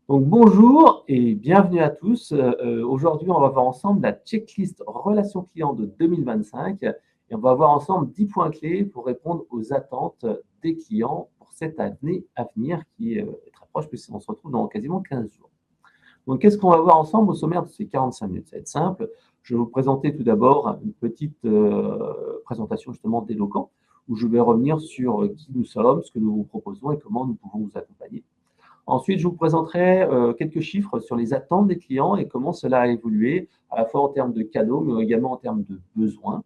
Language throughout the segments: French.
Donc bonjour et bienvenue à tous. Aujourd'hui, on va voir ensemble la checklist relations clients de 2025 et on va voir ensemble 10 points clés pour répondre aux attentes des clients pour cette année à venir qui est très proche puisqu'on se retrouve dans quasiment 15 jours. Donc qu'est-ce qu'on va voir ensemble au sommaire de ces 45 minutes? Ça va être simple. Je vais vous présenter tout d'abord une petite présentation justement d'Eloquent où je vais revenir sur qui nous sommes, ce que nous vous proposons et comment nous pouvons vous accompagner. Ensuite, je vous présenterai quelques chiffres sur les attentes des clients et comment cela a évolué, à la fois en termes de cadeaux, mais également en termes de besoins.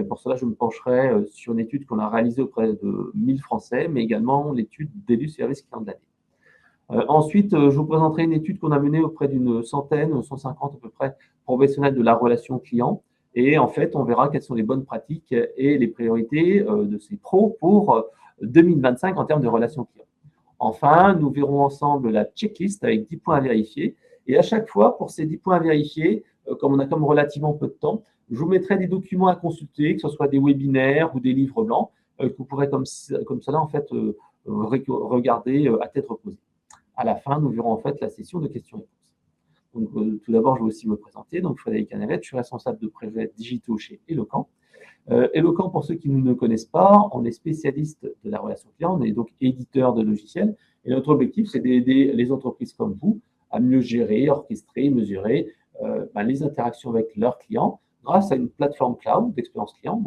Pour cela, je me pencherai sur une étude qu'on a réalisée auprès de 1000 Français, mais également l'étude d'élus service client de l'année. Ensuite, je vous présenterai une étude qu'on a menée auprès d'une centaine, 150 à peu près, professionnels de la relation client. Et en fait, on verra quelles sont les bonnes pratiques et les priorités de ces pros pour 2025 en termes de relation client. Enfin, nous verrons ensemble la checklist avec 10 points à vérifier. Et à chaque fois, pour ces 10 points à vérifier, comme on a comme relativement peu de temps, je vous mettrai des documents à consulter, que ce soit des webinaires ou des livres blancs, que vous pourrez comme cela en fait regarder à tête reposée. À la fin, nous verrons en fait la session de questions-réponses. Donc, tout d'abord, je vais aussi me présenter. Donc, Frédéric Canavette, je suis responsable de projets digitaux chez Eloquent. Eloquent, pour ceux qui ne nous connaissent pas, on est spécialiste de la relation client, on est donc éditeur de logiciels. Et notre objectif, c'est d'aider les entreprises comme vous à mieux gérer, orchestrer, mesurer les interactions avec leurs clients grâce à une plateforme cloud d'expérience client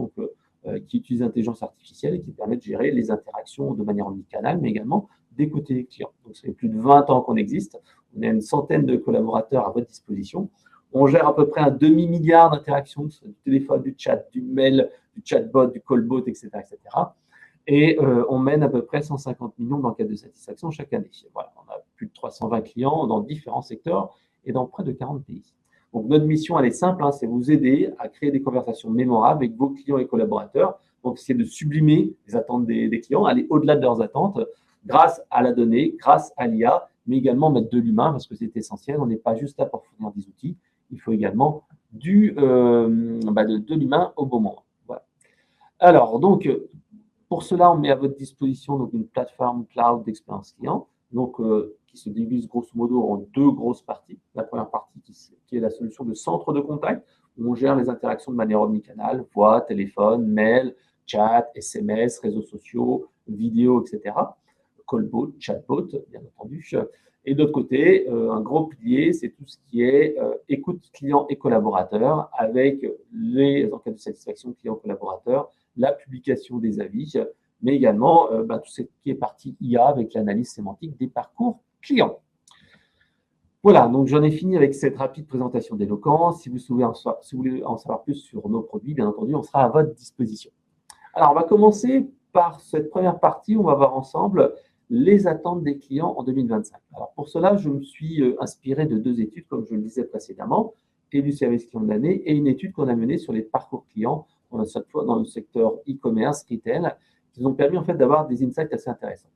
qui utilise l'intelligence artificielle et qui permet de gérer les interactions de manière omnicanale, mais également d'écouter les clients. Donc, ça fait plus de 20 ans qu'on existe. On a une centaine de collaborateurs à votre disposition. On gère à peu près un demi-milliard d'interactions, du téléphone, du chat, du mail, du chatbot, du callbot, etc. Et on mène à peu près 150 millions d'enquêtes de satisfaction chaque année. Voilà, on a plus de 320 clients dans différents secteurs et dans près de 40 pays. Donc notre mission, elle est simple, c'est vous aider à créer des conversations mémorables avec vos clients et collaborateurs. Donc c'est de sublimer les attentes des clients, aller au-delà de leurs attentes grâce à la donnée, grâce à l'IA, mais également mettre de l'humain parce que c'est essentiel. On n'est pas juste là pour fournir des outils. Il faut également de l'humain au bon moment. Voilà. Alors, donc, pour cela, on met à votre disposition donc, une plateforme cloud d'expérience client qui se divise grosso modo en deux grosses parties. La première partie qui est la solution de centre de contact, où on gère les interactions de manière omnicanale, voix, téléphone, mail, chat, SMS, réseaux sociaux, vidéo, etc. Callbot, chatbot, bien entendu. Et d'autre côté, un gros pilier, c'est tout ce qui est écoute client et collaborateur avec les enquêtes de satisfaction client-collaborateur, la publication des avis, mais également tout ce qui est partie IA avec l'analyse sémantique des parcours clients. Voilà, donc j'en ai fini avec cette rapide présentation d'Eloquent. Si vous voulez en savoir plus sur nos produits, bien entendu, on sera à votre disposition. Alors, on va commencer par cette première partie. On va voir ensemble les attentes des clients en 2025. Alors, pour cela, je me suis inspiré de deux études, comme je le disais précédemment, et du service client de l'année, et une étude qu'on a menée sur les parcours clients, cette fois dans le secteur e-commerce, retail, qui nous ont permis en fait d'avoir des insights assez intéressants.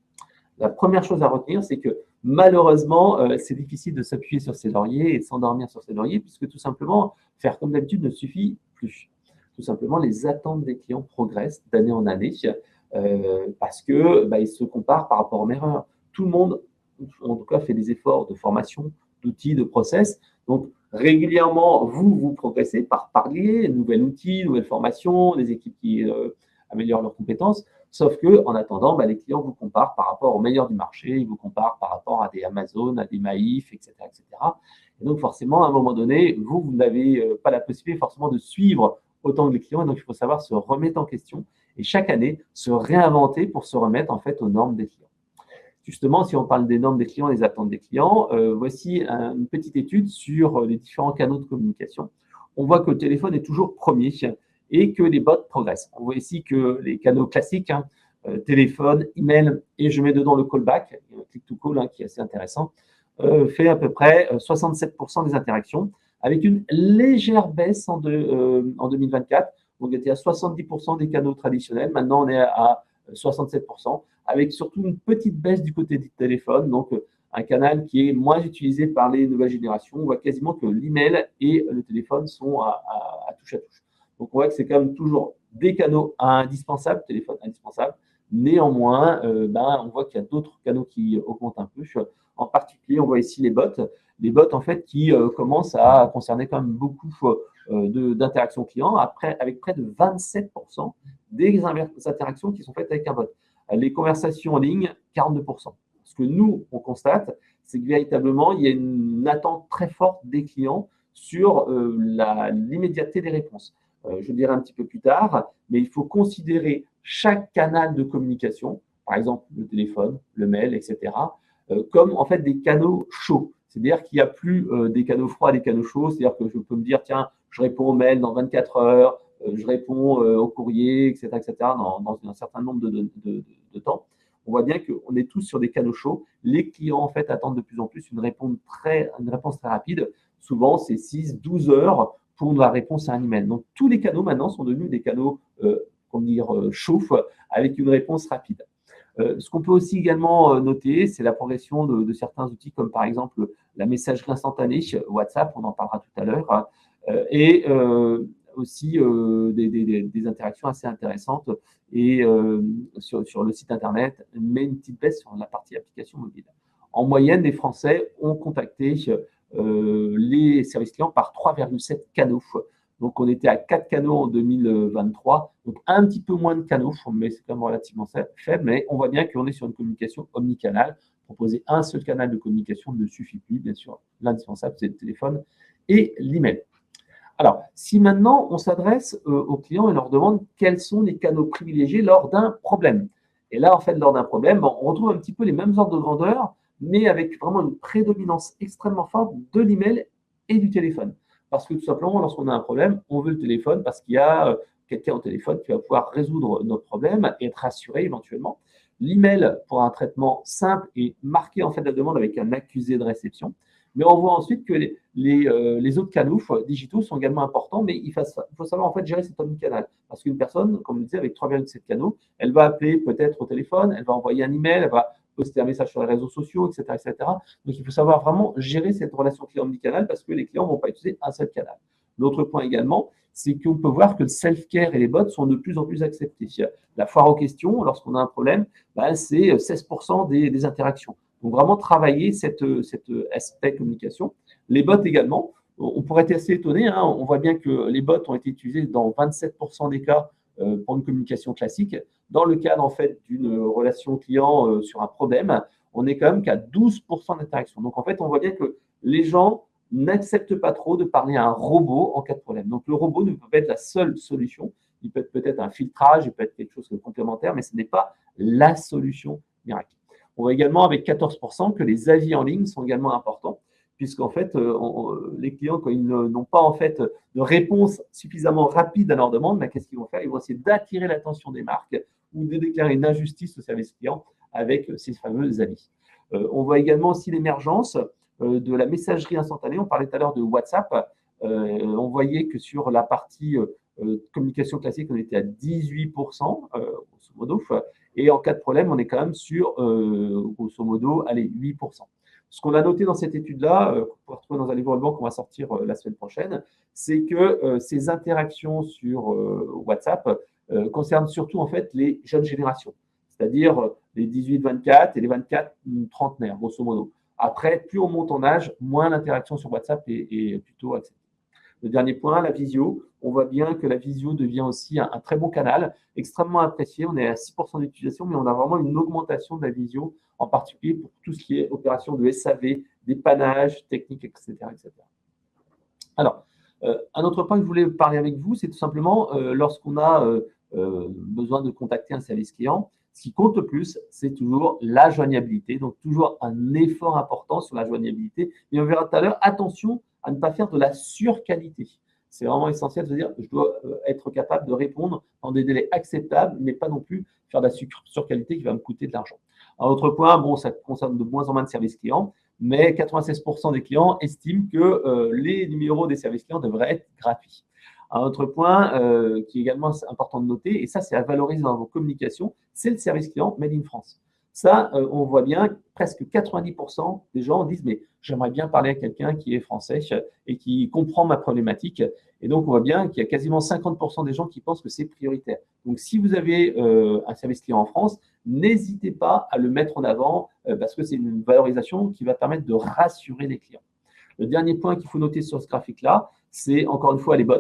La première chose à retenir, c'est que malheureusement, c'est difficile de s'appuyer sur ses lauriers et de s'endormir sur ses lauriers, puisque tout simplement, faire comme d'habitude ne suffit plus. Tout simplement, les attentes des clients progressent d'année en année parce qu'ils se comparent par rapport aux erreurs. Tout le monde, en tout cas, fait des efforts de formation, d'outils, de process. Donc, régulièrement, vous progressez par palier, nouvel outil, nouvelles formations, des équipes qui améliorent leurs compétences. Sauf que, en attendant, les clients vous comparent par rapport aux meilleurs du marché, ils vous comparent par rapport à des Amazon, à des Maïf, etc., etc. Et donc, forcément, à un moment donné, vous n'avez pas la possibilité forcément de suivre autant que les clients. Et donc, il faut savoir se remettre en question et chaque année, se réinventer pour se remettre en fait aux normes des clients. Justement, si on parle des normes des clients, des attentes des clients, voici une petite étude sur les différents canaux de communication. On voit que le téléphone est toujours premier et que les bots progressent. On voit ici que les canaux classiques, téléphone, email, et je mets dedans le callback, click to call, qui est assez intéressant, fait à peu près 67% des interactions, avec une légère baisse en 2024. On était à 70% des canaux traditionnels. Maintenant, on est à 67%, avec surtout une petite baisse du côté du téléphone. Donc, un canal qui est moins utilisé par les nouvelles générations. On voit quasiment que l'email et le téléphone sont à touche à touche. Donc, on voit que c'est quand même toujours des canaux indispensables, téléphone indispensable, Néanmoins, on voit qu'il y a d'autres canaux qui augmentent un peu. En particulier, on voit ici les bots. Les bots, en fait, qui commencent à concerner quand même beaucoup d'interactions clients, avec près de 27% des interactions qui sont faites avec un bot. Les conversations en ligne, 42%. Ce que nous, on constate, c'est que véritablement, il y a une attente très forte des clients sur l'immédiateté des réponses. Je le dirai un petit peu plus tard, mais il faut considérer chaque canal de communication, par exemple le téléphone, le mail, etc., comme en fait des canaux chauds. C'est-à-dire qu'il n'y a plus des canaux froids, des canaux chauds. C'est-à-dire que je peux me dire, tiens, je réponds au mail dans 24 heures, je réponds au courrier, etc., dans un certain nombre de temps. On voit bien qu'on est tous sur des canaux chauds. Les clients, en fait, attendent de plus en plus une réponse très rapide. Souvent, c'est 6-12 heures pour la réponse à un email. Donc, tous les canaux, maintenant, sont devenus des canaux, chauds, avec une réponse rapide. Ce qu'on peut aussi également noter, c'est la progression de certains outils, comme par exemple la messagerie instantanée, WhatsApp, on en parlera tout à l'heure, et aussi des interactions assez intéressantes et sur le site internet, mais une petite baisse sur la partie application mobile. En moyenne, les Français ont contacté les services clients par 3,7 canaux. Donc, on était à 4 canaux en 2023, donc un petit peu moins de canaux, mais c'est quand même relativement faible. Mais on voit bien qu'on est sur une communication omnicanale. Proposer un seul canal de communication ne suffit plus, bien sûr. L'indispensable, c'est le téléphone et l'email. Alors, si maintenant on s'adresse aux clients et leur demande quels sont les canaux privilégiés lors d'un problème. Et là, en fait, lors d'un problème, on retrouve un petit peu les mêmes ordres de grandeur, mais avec vraiment une prédominance extrêmement forte de l'email et du téléphone. Parce que tout simplement, lorsqu'on a un problème, on veut le téléphone parce qu'il y a quelqu'un au téléphone qui va pouvoir résoudre notre problème et être rassuré éventuellement. L'email pour un traitement simple et marquer en fait la demande avec un accusé de réception. Mais on voit ensuite que les autres canaux digitaux sont également importants, mais il faut savoir en fait gérer cet omnicanal. Parce qu'une personne, comme je le disais, avec 3,7 canaux, elle va appeler peut-être au téléphone, elle va envoyer un email, elle va poster un message sur les réseaux sociaux, etc., etc. Donc, il faut savoir vraiment gérer cette relation client omnicanal parce que les clients ne vont pas utiliser un seul canal. L'autre point également, c'est qu'on peut voir que le self-care et les bots sont de plus en plus acceptés. La foire aux questions, lorsqu'on a un problème, c'est 16% des interactions. Donc, vraiment travailler cet aspect communication. Les bots également, on pourrait être assez étonné. On voit bien que les bots ont été utilisés dans 27% des cas pour une communication classique. Dans le cadre en fait d'une relation client sur un problème, on est quand même qu'à 12% d'interaction. Donc, en fait, on voit bien que les gens n'acceptent pas trop de parler à un robot en cas de problème. Donc, le robot ne peut pas être la seule solution. Il peut être peut-être un filtrage, il peut être quelque chose de complémentaire, mais ce n'est pas la solution miracle. On voit également avec 14% que les avis en ligne sont également importants, puisqu'en fait, les clients, quand ils n'ont pas en fait de réponse suffisamment rapide à leur demande, qu'est-ce qu'ils vont faire? Ils vont essayer d'attirer l'attention des marques ou de déclarer une injustice au service client avec ces fameux avis. On voit également aussi l'émergence de la messagerie instantanée. On parlait tout à l'heure de WhatsApp. On voyait que sur la partie communication classique, on était à 18%, grosso modo. Et en cas de problème, on est quand même sur, grosso modo, allez, 8%. Ce qu'on a noté dans cette étude-là, qu'on peut retrouver dans un livre blanc qu'on va sortir la semaine prochaine, c'est que ces interactions sur WhatsApp concernent surtout en fait les jeunes générations, c'est-à-dire les 18-24 et les 24-30, grosso modo. Après, plus on monte en âge, moins l'interaction sur WhatsApp est plutôt acceptée. Le dernier point, la visio. On voit bien que la visio devient aussi un très bon canal, extrêmement apprécié. On est à 6% d'utilisation, mais on a vraiment une augmentation de la visio, en particulier pour tout ce qui est opération de SAV, dépannage, technique, etc., etc. Alors, un autre point que je voulais parler avec vous, c'est tout simplement lorsqu'on a besoin de contacter un service client, ce qui compte le plus, c'est toujours la joignabilité. Donc, toujours un effort important sur la joignabilité. Et on verra tout à l'heure, attention à ne pas faire de la surqualité. C'est vraiment essentiel de se dire, je dois être capable de répondre dans des délais acceptables, mais pas non plus faire de la surqualité qui va me coûter de l'argent. Un autre point, bon, ça concerne de moins en moins de services clients, mais 96% des clients estiment que les numéros des services clients devraient être gratuits. Un autre point qui est également important de noter, et ça c'est à valoriser dans vos communications, c'est le service client Made in France. Ça, on voit bien, presque 90% des gens disent, mais j'aimerais bien parler à quelqu'un qui est français et qui comprend ma problématique. Et donc, on voit bien qu'il y a quasiment 50% des gens qui pensent que c'est prioritaire. Donc, si vous avez un service client en France, n'hésitez pas à le mettre en avant parce que c'est une valorisation qui va permettre de rassurer les clients. Le dernier point qu'il faut noter sur ce graphique-là, c'est encore une fois les bots.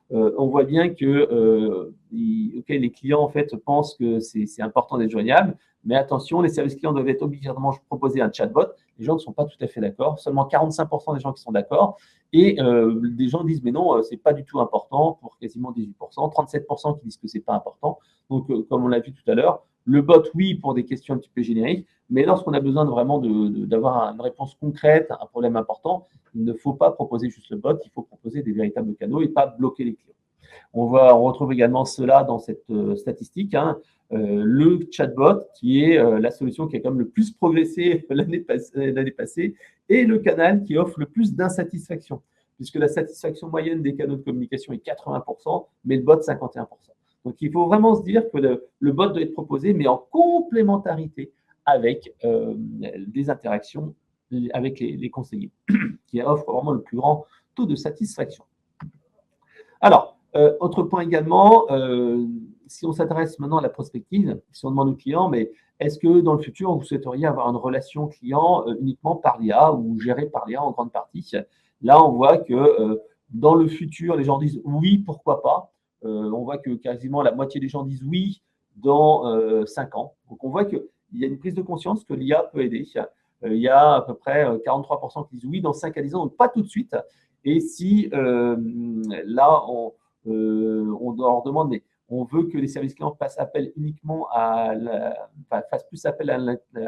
On voit bien que les clients en fait pensent que c'est important d'être joignable, mais attention, les services clients doivent être obligatoirement proposés un chatbot. Les gens ne sont pas tout à fait d'accord. Seulement 45% des gens qui sont d'accord. Et des gens disent mais non, c'est pas du tout important pour quasiment 18%. 37% qui disent que c'est pas important. Donc, comme on l'a vu tout à l'heure, le bot, oui, pour des questions un petit peu génériques, mais lorsqu'on a besoin vraiment d'avoir une réponse concrète à un problème important, il ne faut pas proposer juste le bot, il faut proposer des véritables canaux et pas bloquer les clients. On retrouve également cela dans cette statistique, le chatbot qui est la solution qui a quand même le plus progressé l'année passée et le canal qui offre le plus d'insatisfaction, puisque la satisfaction moyenne des canaux de communication est 80%, mais le bot 51%. Donc il faut vraiment se dire que le bot doit être proposé, mais en complémentarité avec des interactions avec les conseillers, qui offrent vraiment le plus grand taux de satisfaction. Alors, autre point également, si on s'intéresse maintenant à la prospective, si on demande aux clients, mais est-ce que dans le futur, vous souhaiteriez avoir une relation client uniquement par l'IA ou gérée par l'IA en grande partie? Là, on voit que dans le futur, les gens disent oui, pourquoi pas. On voit que quasiment la moitié des gens disent oui dans 5 ans. Donc, on voit qu'il y a une prise de conscience que l'IA peut aider. Il y a à peu près 43% qui disent oui dans 5 à 10 ans, donc pas tout de suite. Et si là, on leur demande, mais on veut que les services clients fassent plus appel à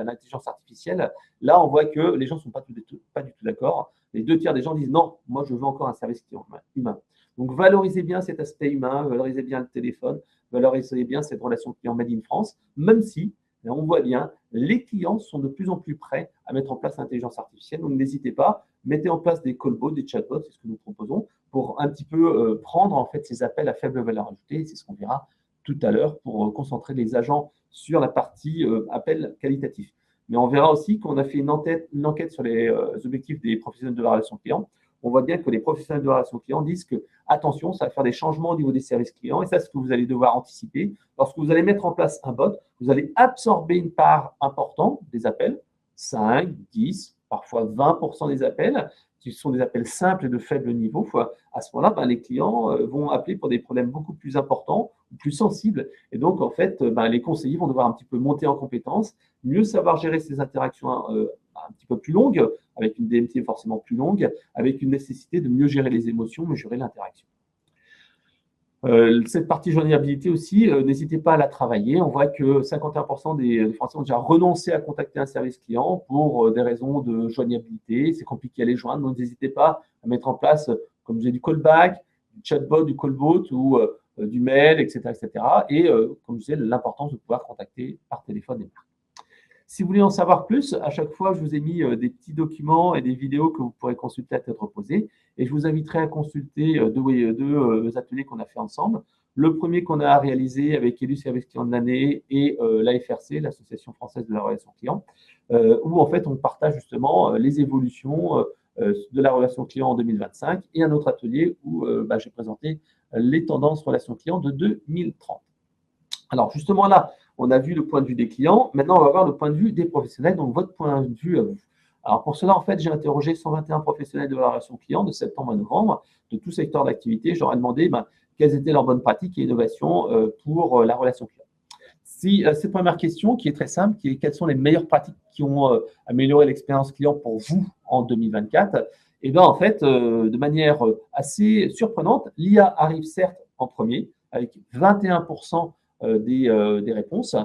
l'intelligence artificielle, là, on voit que les gens ne sont pas du tout d'accord. Les 2 tiers des gens disent non, moi, je veux encore un service client humain. Donc, valorisez bien cet aspect humain, valorisez bien le téléphone, valorisez bien cette relation client made in France, même si, on voit bien, les clients sont de plus en plus prêts à mettre en place l'intelligence artificielle. Donc, n'hésitez pas, mettez en place des callbots, des chatbots, c'est ce que nous proposons, pour un petit peu prendre en fait ces appels à faible valeur ajoutée. C'est ce qu'on verra tout à l'heure pour concentrer les agents sur la partie appel qualitatif. Mais on verra aussi qu'on a fait une enquête sur les objectifs des professionnels de la relation client. On voit bien que les professionnels de la relation client disent que, attention, ça va faire des changements au niveau des services clients et ça, c'est ce que vous allez devoir anticiper. Lorsque vous allez mettre en place un bot, vous allez absorber une part importante des appels, 5, 10, parfois 20% des appels, qui sont des appels simples et de faible niveau. À ce moment-là, les clients vont appeler pour des problèmes beaucoup plus importants, plus sensibles. Et donc, en fait, les conseillers vont devoir un petit peu monter en compétences, mieux savoir gérer ces interactions un petit peu plus longues, avec une DMT forcément plus longue, avec une nécessité de mieux gérer les émotions, mieux gérer l'interaction. Cette partie joignabilité aussi, n'hésitez pas à la travailler. On voit que 51% des Français ont déjà renoncé à contacter un service client pour des raisons de joignabilité. C'est compliqué à les joindre, donc n'hésitez pas à mettre en place, comme je disais, du callback, du chatbot, du callbot ou du mail, etc. etc. Et comme je disais, l'importance de pouvoir contacter par téléphone et mail. Si vous voulez en savoir plus, à chaque fois, je vous ai mis des petits documents et des vidéos que vous pourrez consulter à tête reposée. Et je vous inviterai à consulter deux ateliers qu'on a fait ensemble. Le premier qu'on a réalisé avec Élu Service Client de l'année et l'AFRC, l'Association française de la relation client, où en fait on partage justement les évolutions de la relation client en 2025 et un autre atelier où j'ai présenté les tendances relation client de 2030. Alors justement là, on a vu le point de vue des clients. Maintenant, on va voir le point de vue des professionnels, donc votre point de vue à vous. Alors pour cela, en fait, j'ai interrogé 121 professionnels de la relation client de septembre à novembre, de tout secteur d'activité. Je leur ai demandé quelles étaient leurs bonnes pratiques et innovations pour la relation client. Cette première question, qui est très simple, qui est quelles sont les meilleures pratiques qui ont amélioré l'expérience client pour vous en 2024? Et bien, en fait, de manière assez surprenante, l'IA arrive certes en premier, avec 21% des réponses,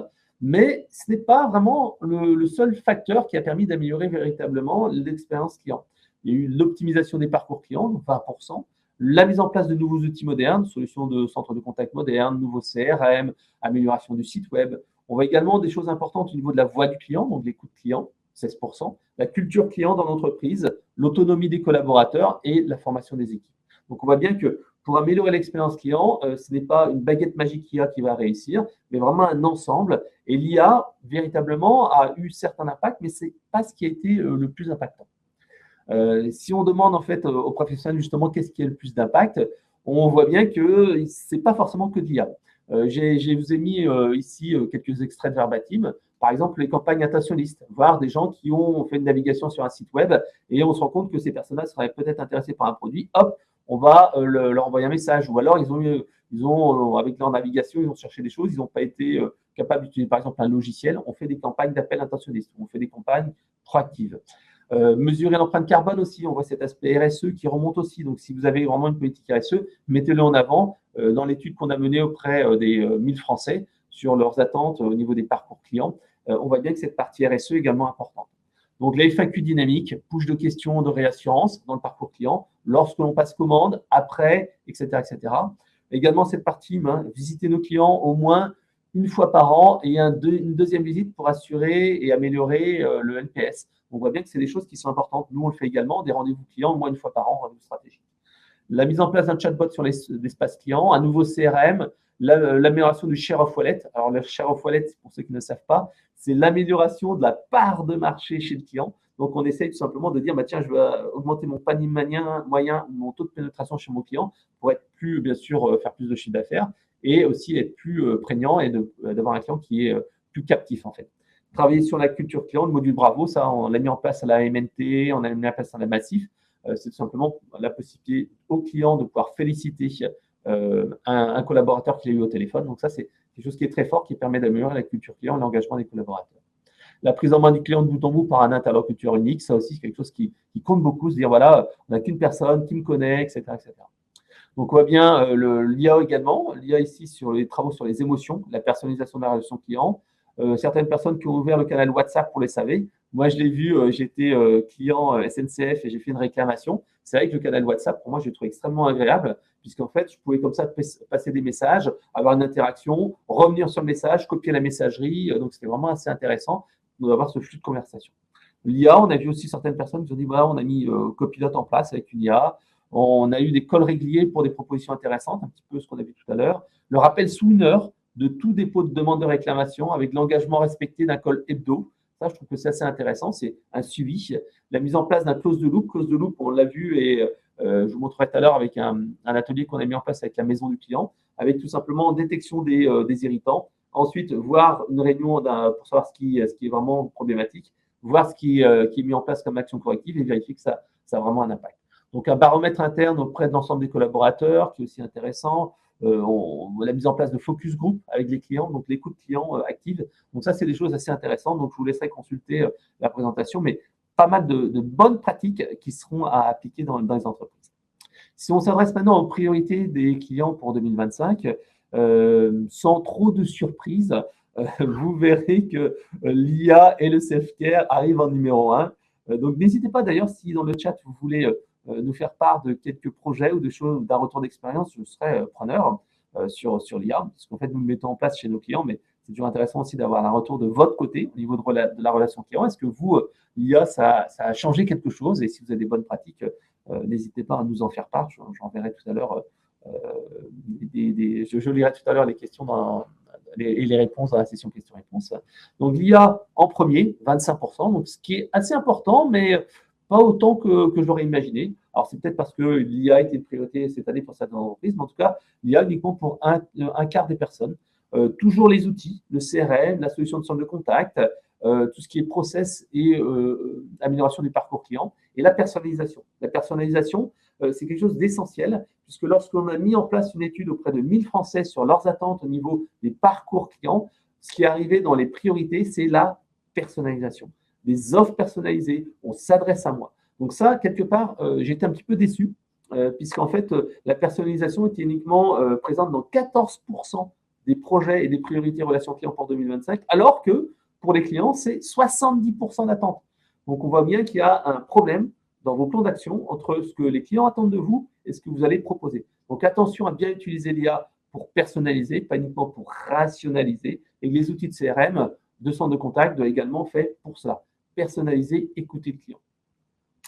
mais ce n'est pas vraiment le seul facteur qui a permis d'améliorer véritablement l'expérience client. Il y a eu l'optimisation des parcours clients, donc 20%, la mise en place de nouveaux outils modernes, solutions de centres de contact modernes, nouveaux CRM, amélioration du site web. On voit également des choses importantes au niveau de la voix du client, donc l'écoute client, 16%, la culture client dans l'entreprise, l'autonomie des collaborateurs et la formation des équipes. Donc, on voit bien que pour améliorer l'expérience client, ce n'est pas une baguette magique IA qui va réussir, mais vraiment un ensemble. Et l'IA, véritablement, a eu certains impacts, mais ce n'est pas ce qui a été le plus impactant. Si on demande en fait aux professionnels justement qu'est-ce qui a le plus d'impact, on voit bien que ce n'est pas forcément que de l'IA. Je vous ai mis ici quelques extraits de verbatim. Par exemple, les campagnes intentionnistes, voir des gens qui ont fait une navigation sur un site web et on se rend compte que ces personnes-là seraient peut-être intéressées par un produit. Hop, on va leur envoyer un message. Ou alors, avec leur navigation, ils ont cherché des choses, ils n'ont pas été capables d'utiliser par exemple un logiciel. On fait des campagnes d'appel intentionniste, on fait des campagnes proactives. Mesurer l'empreinte carbone aussi, on voit cet aspect RSE qui remonte aussi. Donc, si vous avez vraiment une politique RSE, mettez-le en avant. Dans l'étude qu'on a menée auprès des 1000 Français sur leurs attentes au niveau des parcours clients, on voit bien que cette partie RSE est également importante. Donc, les FAQ dynamiques, push de questions de réassurance dans le parcours client, lorsque l'on passe commande, après, etc. etc. Également, cette partie, visiter nos clients au moins une fois par an et une deuxième visite pour assurer et améliorer le NPS. On voit bien que c'est des choses qui sont importantes. Nous, on le fait également, des rendez-vous clients au moins une fois par an, rendez-vous stratégique. La mise en place d'un chatbot sur l'espace client, un nouveau CRM, l'amélioration du share of wallet. Alors, le share of wallet, pour ceux qui ne savent pas, c'est l'amélioration de la part de marché chez le client. Donc, on essaye tout simplement de dire, tiens, je veux augmenter mon panier moyen, mon taux de pénétration chez mon client pour être plus, bien sûr, faire plus de chiffre d'affaires et aussi être plus prégnant et d'avoir un client qui est plus captif, en fait. Travailler sur la culture client, le module Bravo, ça, on l'a mis en place à la MNT, on a mis en place à la Massif. C'est tout simplement la possibilité au client de pouvoir féliciter un collaborateur qu'il a eu au téléphone. Donc ça, c'est quelque chose qui est très fort, qui permet d'améliorer la culture client et l'engagement des collaborateurs. La prise en main du client de bout en bout par un interlocuteur unique, ça aussi, c'est quelque chose qui compte beaucoup, se dire, voilà, on n'a qu'une personne qui me connaît, etc. etc. Donc, on voit bien l'IA également. L'IA ici sur les travaux sur les émotions, la personnalisation de la relation client. Certaines personnes qui ont ouvert le canal WhatsApp pour les SAV. Moi, je l'ai vu, j'étais client SNCF et j'ai fait une réclamation. C'est vrai que le canal WhatsApp, pour moi, je l'ai trouvé extrêmement agréable, puisqu'en fait, je pouvais comme ça passer des messages, avoir une interaction, revenir sur le message, copier la messagerie. Donc, c'était vraiment assez intéressant d'avoir ce flux de conversation. L'IA, on a vu aussi certaines personnes qui ont dit, voilà, on a mis Copilote en place avec une IA. On a eu des calls réguliers pour des propositions intéressantes, un petit peu ce qu'on a vu tout à l'heure. Le rappel sous 1 heure de tout dépôt de demande de réclamation avec l'engagement respecté d'un call hebdo. Ça, je trouve que c'est assez intéressant. C'est un suivi. La mise en place d'un close de loop. Close de loop, on l'a vu et je vous montrerai tout à l'heure avec un atelier qu'on a mis en place avec la maison du client, avec tout simplement détection des irritants. Ensuite, voir une réunion pour savoir ce qui est vraiment problématique, voir ce qui est mis en place comme action corrective et vérifier que ça a vraiment un impact. Donc, un baromètre interne auprès de l'ensemble des collaborateurs, qui est aussi intéressant. La mise en place de focus group avec les clients, donc l'écoute client active. Donc, ça, c'est des choses assez intéressantes. Donc, je vous laisserai consulter la présentation, mais pas mal de bonnes pratiques qui seront à appliquer dans les entreprises. Si on s'adresse maintenant aux priorités des clients pour 2025, sans trop de surprises, vous verrez que l'IA et le self-care arrivent en numéro 1. Donc, n'hésitez pas d'ailleurs, si dans le chat, vous voulez nous faire part de quelques projets ou de choses, d'un retour d'expérience, je serai preneur sur l'IA, parce qu'en fait, nous le mettons en place chez nos clients, mais c'est toujours intéressant aussi d'avoir un retour de votre côté au niveau de la relation client. Est-ce que vous, l'IA, ça a changé quelque chose? Et si vous avez des bonnes pratiques, n'hésitez pas à nous en faire part. J'enverrai tout à l'heure, je lirai tout à l'heure les questions et les réponses dans la session questions-réponses. Donc, l'IA en premier, 25%, donc ce qui est assez important, mais pas autant que je l'aurais imaginé. Alors, c'est peut-être parce que l'IA a été une priorité cette année pour certaines entreprises, mais en tout cas, l'IA uniquement pour un quart des personnes. Toujours les outils, le CRM, la solution de centre de contact, tout ce qui est process et amélioration du parcours client, et la personnalisation. La personnalisation, c'est quelque chose d'essentiel, puisque lorsqu'on a mis en place une étude auprès de 1000 Français sur leurs attentes au niveau des parcours clients, ce qui est arrivé dans les priorités, c'est la personnalisation. Des offres personnalisées, on s'adresse à moi. Donc ça, quelque part, j'étais un petit peu déçu, puisqu'en fait, la personnalisation était uniquement présente dans 14% des projets et des priorités relations clients pour 2025, alors que pour les clients, c'est 70% d'attente. Donc, on voit bien qu'il y a un problème dans vos plans d'action entre ce que les clients attendent de vous et ce que vous allez proposer. Donc, attention à bien utiliser l'IA pour personnaliser, pas uniquement pour rationaliser. Et les outils de CRM, de centre de contact, doivent également faire pour cela. Personnaliser, écouter le client.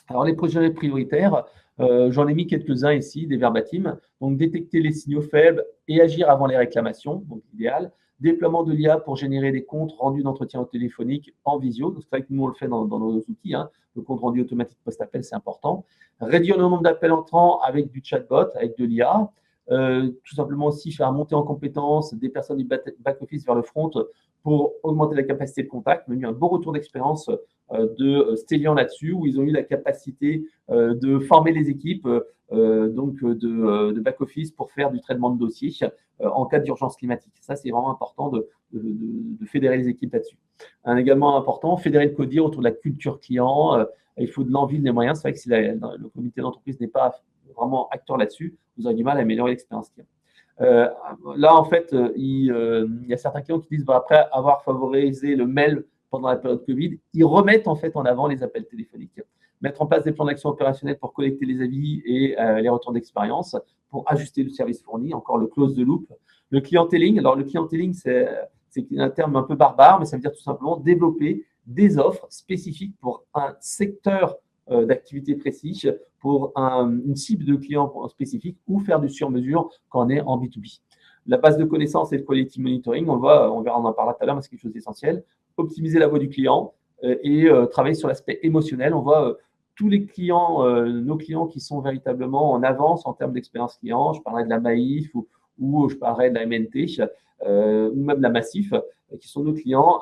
Alors, les projets prioritaires, j'en ai mis quelques-uns ici, des verbatim. Donc, détecter les signaux faibles et agir avant les réclamations, donc idéal. Déploiement de l'IA pour générer des comptes rendus d'entretien téléphonique en visio. C'est vrai que nous, on le fait dans nos outils. Hein. Le compte rendu automatique post-appel, c'est important. Réduire le nombre d'appels entrants avec du chatbot, avec de l'IA. Tout simplement aussi faire monter en compétence des personnes du back-office vers le front pour augmenter la capacité de contact. On a eu un beau retour d'expérience de Stellian là-dessus, où ils ont eu la capacité de former les équipes de back-office pour faire du traitement de dossiers en cas d'urgence climatique. Ça, c'est vraiment important de fédérer les équipes là-dessus. Également important, fédérer le codir autour de la culture client. Il faut de l'envie, des moyens. C'est vrai que si le comité d'entreprise n'est pas vraiment acteur là-dessus, vous aurez du mal à améliorer l'expérience client. Là, en fait, il y a certains clients qui disent, après avoir favorisé le mail pendant la période Covid, ils remettent en fait en avant les appels téléphoniques. Mettre en place des plans d'action opérationnels pour collecter les avis et les retours d'expérience, pour ajuster le service fourni, encore le close the loop. Le clienteling, alors le clienteling, c'est un terme un peu barbare, mais ça veut dire tout simplement développer des offres spécifiques pour un secteur d'activité précis, pour une cible de clients spécifique ou faire du sur-mesure quand on est en B2B. La base de connaissances et le quality monitoring, on verra, on en parlera tout à l'heure, mais c'est quelque chose d'essentiel. Optimiser la voix du client et travailler sur l'aspect émotionnel. On voit tous les clients, nos clients qui sont véritablement en avance en termes d'expérience client. Je parlerai de la Maïf ou je parlerai de la MNT ou même de la Massif, qui sont nos clients,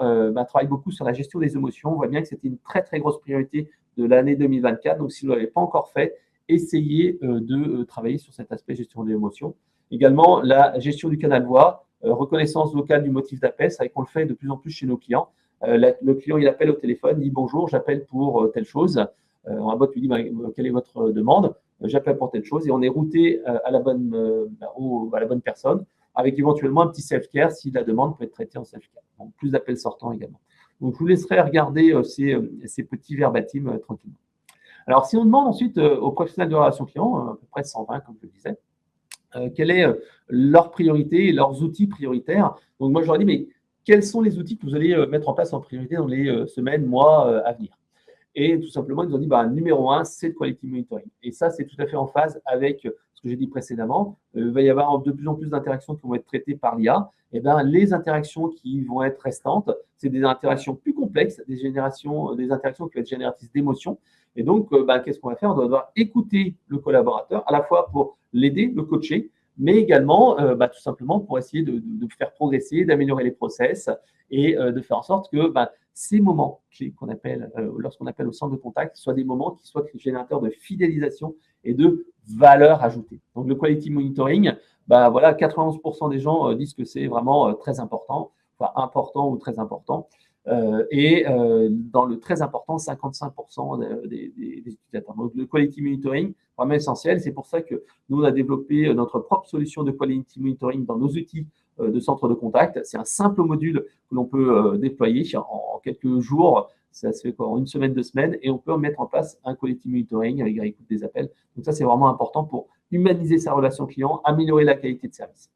travaillent beaucoup sur la gestion des émotions. On voit bien que c'était une très, très grosse priorité de l'année 2024. Donc, si vous ne l'avez pas encore fait, essayez de travailler sur cet aspect gestion des émotions. Également, la gestion du canal voix, reconnaissance vocale du motif d'appel. C'est vrai qu'on le fait de plus en plus chez nos clients. Le client, il appelle au téléphone, dit bonjour, j'appelle pour telle chose. Un bot lui dit quelle est votre demande, j'appelle pour telle chose et on est routé à la bonne personne avec éventuellement un petit self-care si la demande peut être traitée en self-care. Donc, plus d'appels sortants également. Donc, je vous laisserai regarder ces petits verbatim tranquillement. Alors, si on demande ensuite aux professionnels de relations clients, à peu près 120 comme je le disais, quelle est leur priorité et leurs outils prioritaires. Donc, moi, je leur dis, mais quels sont les outils que vous allez mettre en place en priorité dans les semaines, mois à venir? Et tout simplement, ils nous ont dit, numéro 1, c'est le quality monitoring. Et ça, c'est tout à fait en phase avec ce que j'ai dit précédemment. Il va y avoir de plus en plus d'interactions qui vont être traitées par l'IA. Et les interactions qui vont être restantes, c'est des interactions plus complexes, des interactions qui vont être génératrices d'émotions. Et donc, qu'est-ce qu'on va faire? On va devoir écouter le collaborateur, à la fois pour l'aider, le coacher, mais également tout simplement pour essayer de faire progresser, d'améliorer les process et de faire en sorte que ces moments clés qu'on appelle, lorsqu'on appelle au centre de contact, soient des moments qui soient générateurs de fidélisation et de valeur ajoutée. Donc, le quality monitoring, 91% des gens disent que c'est vraiment très important, enfin important ou très important. Dans le très important, 55% des utilisateurs. Donc, le quality monitoring, vraiment essentiel. C'est pour ça que nous, on a développé notre propre solution de quality monitoring dans nos outils de centre de contact. C'est un simple module que l'on peut déployer en quelques jours. Ça se fait en une semaine, 2 semaines, et on peut mettre en place un quality monitoring avec l'écoute des appels. Donc ça, c'est vraiment important pour humaniser sa relation client, améliorer la qualité de service.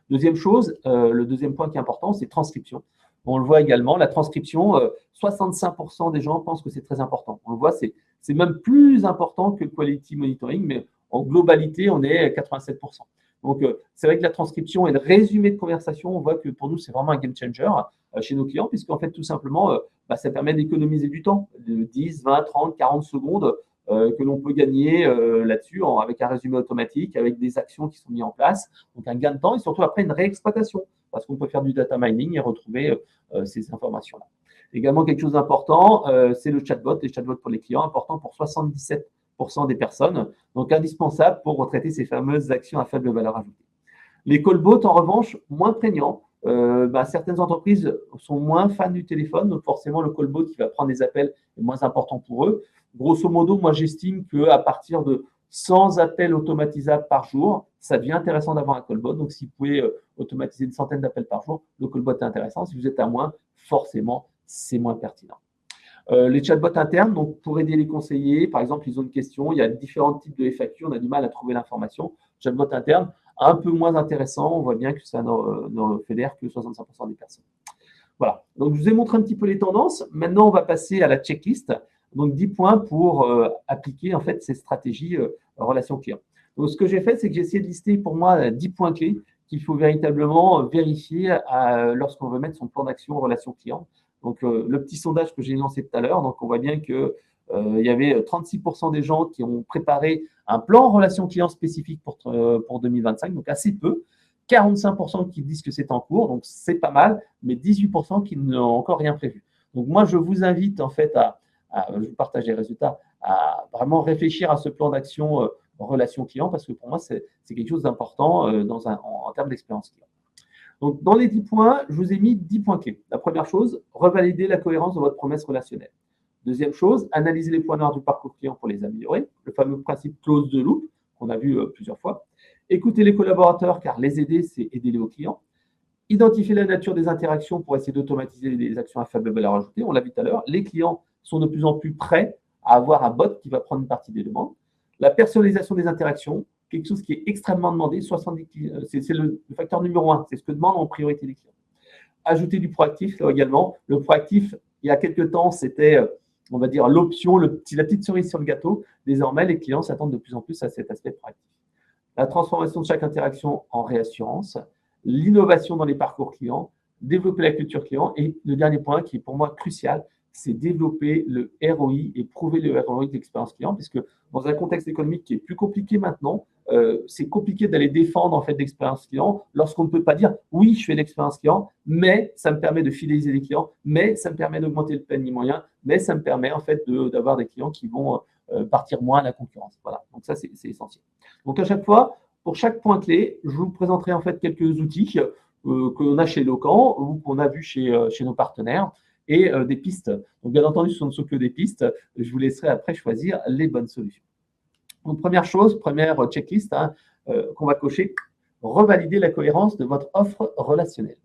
Deuxième chose, le deuxième point qui est important, c'est transcription. On le voit également, la transcription, 65% des gens pensent que c'est très important. On le voit, c'est même plus important que le quality monitoring, mais en globalité, on est à 87%. Donc, c'est vrai que la transcription et le résumé de conversation, on voit que pour nous, c'est vraiment un game changer chez nos clients, puisqu'en fait, tout simplement, ça permet d'économiser du temps, de 10, 20, 30, 40 secondes que l'on peut gagner là-dessus avec un résumé automatique, avec des actions qui sont mises en place. Donc, un gain de temps et surtout après une réexploitation, parce qu'on peut faire du data mining et retrouver ces informations-là. Également, quelque chose d'important, c'est le chatbot, les chatbots pour les clients, important pour 77% des personnes, donc indispensable pour retraiter ces fameuses actions à faible valeur ajoutée. Les callbots, en revanche, moins prégnants. Certaines entreprises sont moins fans du téléphone, donc forcément, le callbot qui va prendre des appels est moins important pour eux. Grosso modo, moi, j'estime qu'à partir de 100 appels automatisables par jour, ça devient intéressant d'avoir un callbot. Donc, si vous pouvez automatiser une centaine d'appels par jour, le callbot est intéressant. Si vous êtes à moins, forcément, c'est moins pertinent. Les chatbots internes, donc pour aider les conseillers, par exemple, ils ont une question, il y a différents types de FAQ, on a du mal à trouver l'information. Chatbot interne, un peu moins intéressant, on voit bien que ça ne fédère que 65% des personnes. Voilà, donc je vous ai montré un petit peu les tendances. Maintenant, on va passer à la checklist. Donc 10 points pour appliquer en fait ces stratégies relation client. Donc ce que j'ai fait, c'est que j'ai essayé de lister pour moi 10 points clés qu'il faut véritablement vérifier lorsqu'on veut mettre son plan d'action relation client. Donc le petit sondage que j'ai lancé tout à l'heure, donc on voit bien que il y avait 36% des gens qui ont préparé un plan relation client spécifique pour 2025, donc assez peu. 45% qui disent que c'est en cours, donc c'est pas mal, mais 18% qui n'ont encore rien prévu. Donc moi, je vous invite en fait je vous partage les résultats, à vraiment réfléchir à ce plan d'action relation client, parce que pour moi, c'est quelque chose d'important en termes d'expérience client. Donc, dans les 10 points, je vous ai mis 10 points clés. La première chose, revalider la cohérence de votre promesse relationnelle. Deuxième chose, analyser les points noirs du parcours client pour les améliorer. Le fameux principe close the loop, qu'on a vu plusieurs fois. Écouter les collaborateurs, car les aider, c'est aider les clients. Identifier la nature des interactions pour essayer d'automatiser les actions à faible valeur ajoutée. On l'a vu tout à l'heure. Les clients sont de plus en plus prêts à avoir un bot qui va prendre une partie des demandes. La personnalisation des interactions, quelque chose qui est extrêmement demandé. C'est le facteur numéro 1. C'est ce que demandent en priorité les clients. Ajouter du proactif, là également. Le proactif, il y a quelques temps, c'était, on va dire, l'option, la petite cerise sur le gâteau. Désormais, les clients s'attendent de plus en plus à cet aspect proactif. La transformation de chaque interaction en réassurance, l'innovation dans les parcours clients, développer la culture client et le dernier point qui est pour moi crucial, c'est développer le ROI et prouver le ROI de l'expérience client, puisque dans un contexte économique qui est plus compliqué maintenant, c'est compliqué d'aller défendre en fait l'expérience client lorsqu'on ne peut pas dire oui, je fais l'expérience client, mais ça me permet de fidéliser les clients, mais ça me permet d'augmenter le panier moyen, mais ça me permet en fait d'avoir des clients qui vont partir moins à la concurrence. Voilà, donc ça c'est essentiel. Donc à chaque fois, pour chaque point clé, je vous présenterai en fait quelques outils qu'on a chez Locan ou qu'on a vu chez nos partenaires et des pistes. Donc bien entendu, ce ne sont que des pistes. Je vous laisserai après choisir les bonnes solutions. Donc première chose, première checklist qu'on va cocher, revalider la cohérence de votre offre relationnelle.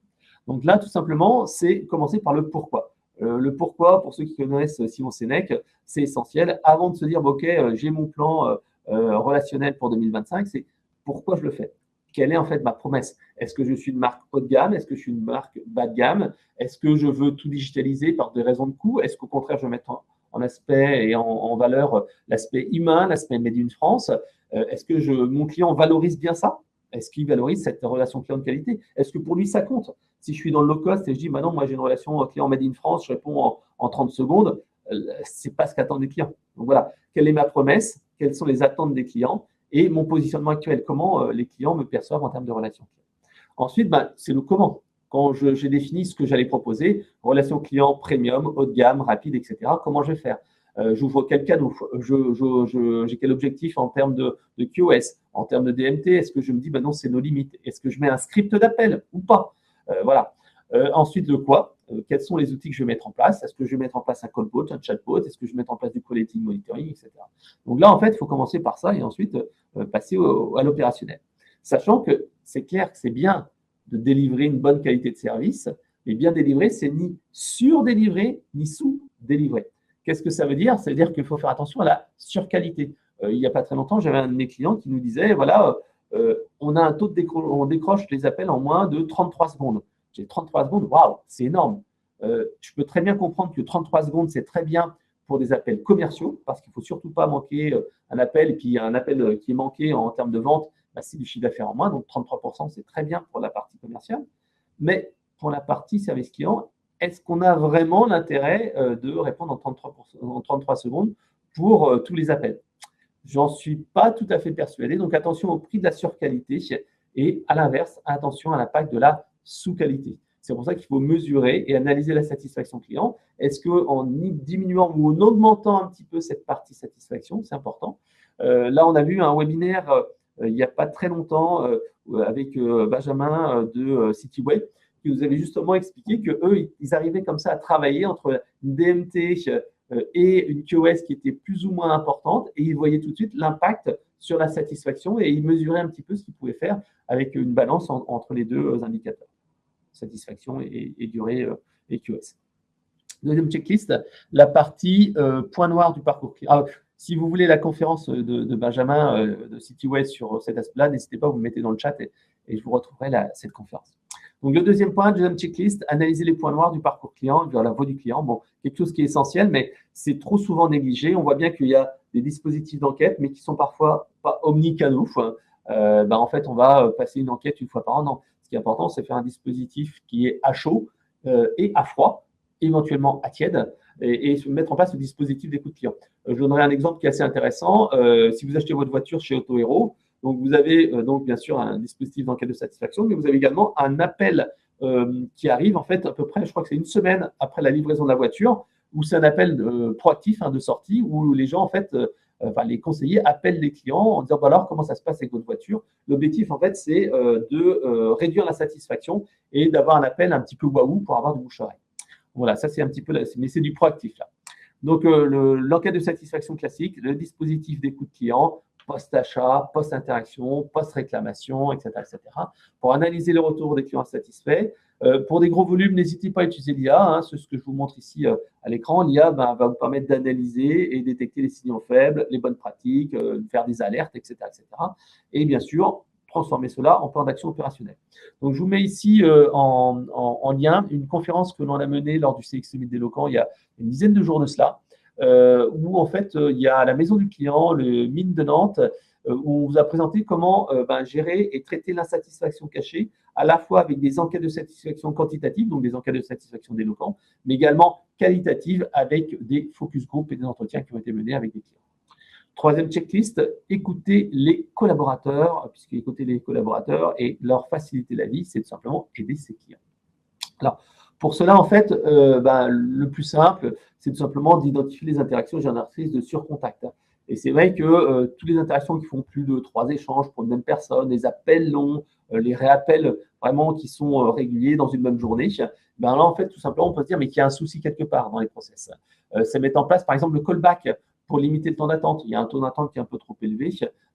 Donc là, tout simplement, c'est commencer par le pourquoi. Le pourquoi, pour ceux qui connaissent Simon Sinek, c'est essentiel. Avant de se dire, OK, j'ai mon plan relationnel pour 2025, c'est pourquoi je le fais. Quelle est en fait ma promesse? Est-ce que je suis une marque haut de gamme? Est-ce que je suis une marque bas de gamme? Est-ce que je veux tout digitaliser par des raisons de coût? Est-ce qu'au contraire, je veux mettre en aspect et en valeur l'aspect humain, l'aspect made in France? Est-ce que mon client valorise bien ça? Est-ce qu'il valorise cette relation client de qualité? Est-ce que pour lui, ça compte? Si je suis dans le low cost et je dis, bah non, moi j'ai une relation client made in France, je réponds en 30 secondes, c'est pas ce qu'attendent les clients. Donc voilà, quelle est ma promesse? Quelles sont les attentes des clients? Et mon positionnement actuel, comment les clients me perçoivent en termes de relation client. Ensuite, c'est le comment. Quand j'ai défini ce que j'allais proposer, relation client premium, haut de gamme, rapide, etc., comment je vais faire? J'ouvre quel canal? J'ai quel objectif en termes de QoS, en termes de DMT? Est-ce que je me dis, non, c'est nos limites? Est-ce que je mets un script d'appel ou pas? Voilà. Ensuite, le quoi? Quels sont les outils que je vais mettre en place? Est-ce que je vais mettre en place un callbot, un chatbot? Est-ce que je vais mettre en place du quality monitoring, etc. Donc là, en fait, il faut commencer par ça et ensuite passer à l'opérationnel. Sachant que c'est clair que c'est bien de délivrer une bonne qualité de service, mais bien délivrer, c'est ni sur-délivrer, ni sous-délivrer. Qu'est-ce que ça veut dire? Ça veut dire qu'il faut faire attention à la surqualité. Il n'y a pas très longtemps, j'avais un de mes clients qui nous disait, voilà, on a un taux de on décroche les appels en moins de 33 secondes. J'ai 33 secondes, waouh, c'est énorme. Je peux très bien comprendre que 33 secondes, c'est très bien pour des appels commerciaux, parce qu'il ne faut surtout pas manquer un appel, et puis un appel qui est manqué en termes de vente, c'est du chiffre d'affaires en moins, donc 33%, c'est très bien pour la partie commerciale. Mais pour la partie service client, est-ce qu'on a vraiment l'intérêt de répondre en 33 secondes pour tous les appels? J'en suis pas tout à fait persuadé. Donc, attention au prix de la surqualité et à l'inverse, attention à l'impact de la sous-qualité. C'est pour ça qu'il faut mesurer et analyser la satisfaction client. Est-ce qu'en diminuant ou en augmentant un petit peu cette partie satisfaction, c'est important. Là, on a vu un webinaire il n'y a pas très longtemps avec Benjamin de Cityway qui nous avait justement expliqué qu'eux, ils arrivaient comme ça à travailler entre une DMT et une QoS qui était plus ou moins importante et ils voyaient tout de suite l'impact sur la satisfaction et ils mesuraient un petit peu ce qu'ils pouvaient faire avec une balance entre les deux indicateurs, satisfaction et durée et QoS. Deuxième checklist, la partie point noir du parcours client. Alors, si vous voulez la conférence de Benjamin de Cityway sur cet aspect-là, n'hésitez pas, vous me mettez dans le chat et je vous retrouverai cette conférence. Donc, le deuxième point, deuxième checklist, analyser les points noirs du parcours client, vers la voie du client. Bon, quelque chose qui est essentiel, mais c'est trop souvent négligé. On voit bien qu'il y a des dispositifs d'enquête, mais qui sont parfois pas omnicanaux. En fait, on va passer une enquête une fois par an. Non, ce qui est important, c'est faire un dispositif qui est à chaud et à froid, éventuellement à tiède, et mettre en place le dispositif d'écoute client. Je donnerai un exemple qui est assez intéressant. Si vous achetez votre voiture chez Auto Hero, donc vous avez donc bien sûr un dispositif d'enquête de satisfaction, mais vous avez également un appel qui arrive en fait à peu près, je crois que c'est une semaine après la livraison de la voiture, où c'est un appel proactif de sortie où les gens en fait, les conseillers appellent les clients en disant alors comment ça se passe avec votre voiture. L'objectif en fait c'est de réduire la satisfaction et d'avoir un appel un petit peu waouh pour avoir du bouche-oreille. Voilà, ça c'est un petit peu, mais c'est du proactif là. Donc l'enquête de satisfaction classique, le dispositif d'écoute client, post-achat, post-interaction, post-réclamation, etc., etc. Pour analyser le retour des clients satisfaits. Pour des gros volumes, n'hésitez pas à utiliser l'IA. C'est ce que je vous montre ici à l'écran. L'IA va vous permettre d'analyser et détecter les signaux faibles, les bonnes pratiques, faire des alertes, etc., etc. Et bien sûr, transformer cela en plan d'action opérationnel. Donc, je vous mets ici en lien une conférence que l'on a menée lors du CX Summit d'Eloquent il y a une dizaine de jours de cela, où en fait, il y a la maison du client, le Mine de Nantes, où on vous a présenté comment gérer et traiter l'insatisfaction cachée, à la fois avec des enquêtes de satisfaction quantitatives, donc des enquêtes de satisfaction d'Eloquent, mais également qualitatives avec des focus group et des entretiens qui ont été menés avec des clients. Troisième checklist, écouter les collaborateurs, puisque écouter les collaborateurs et leur faciliter la vie, c'est tout simplement aider ses clients. Alors, pour cela, en fait, le plus simple, c'est tout simplement d'identifier les interactions génératrices de surcontact. Et c'est vrai que toutes les interactions qui font plus de 3 échanges pour une même personne, les appels longs, les réappels vraiment qui sont réguliers dans une même journée, là, en fait, tout simplement, on peut se dire mais qu'il y a un souci quelque part dans les process. C'est mettre en place, par exemple, le callback pour limiter le temps d'attente. Il y a un taux d'attente qui est un peu trop élevé.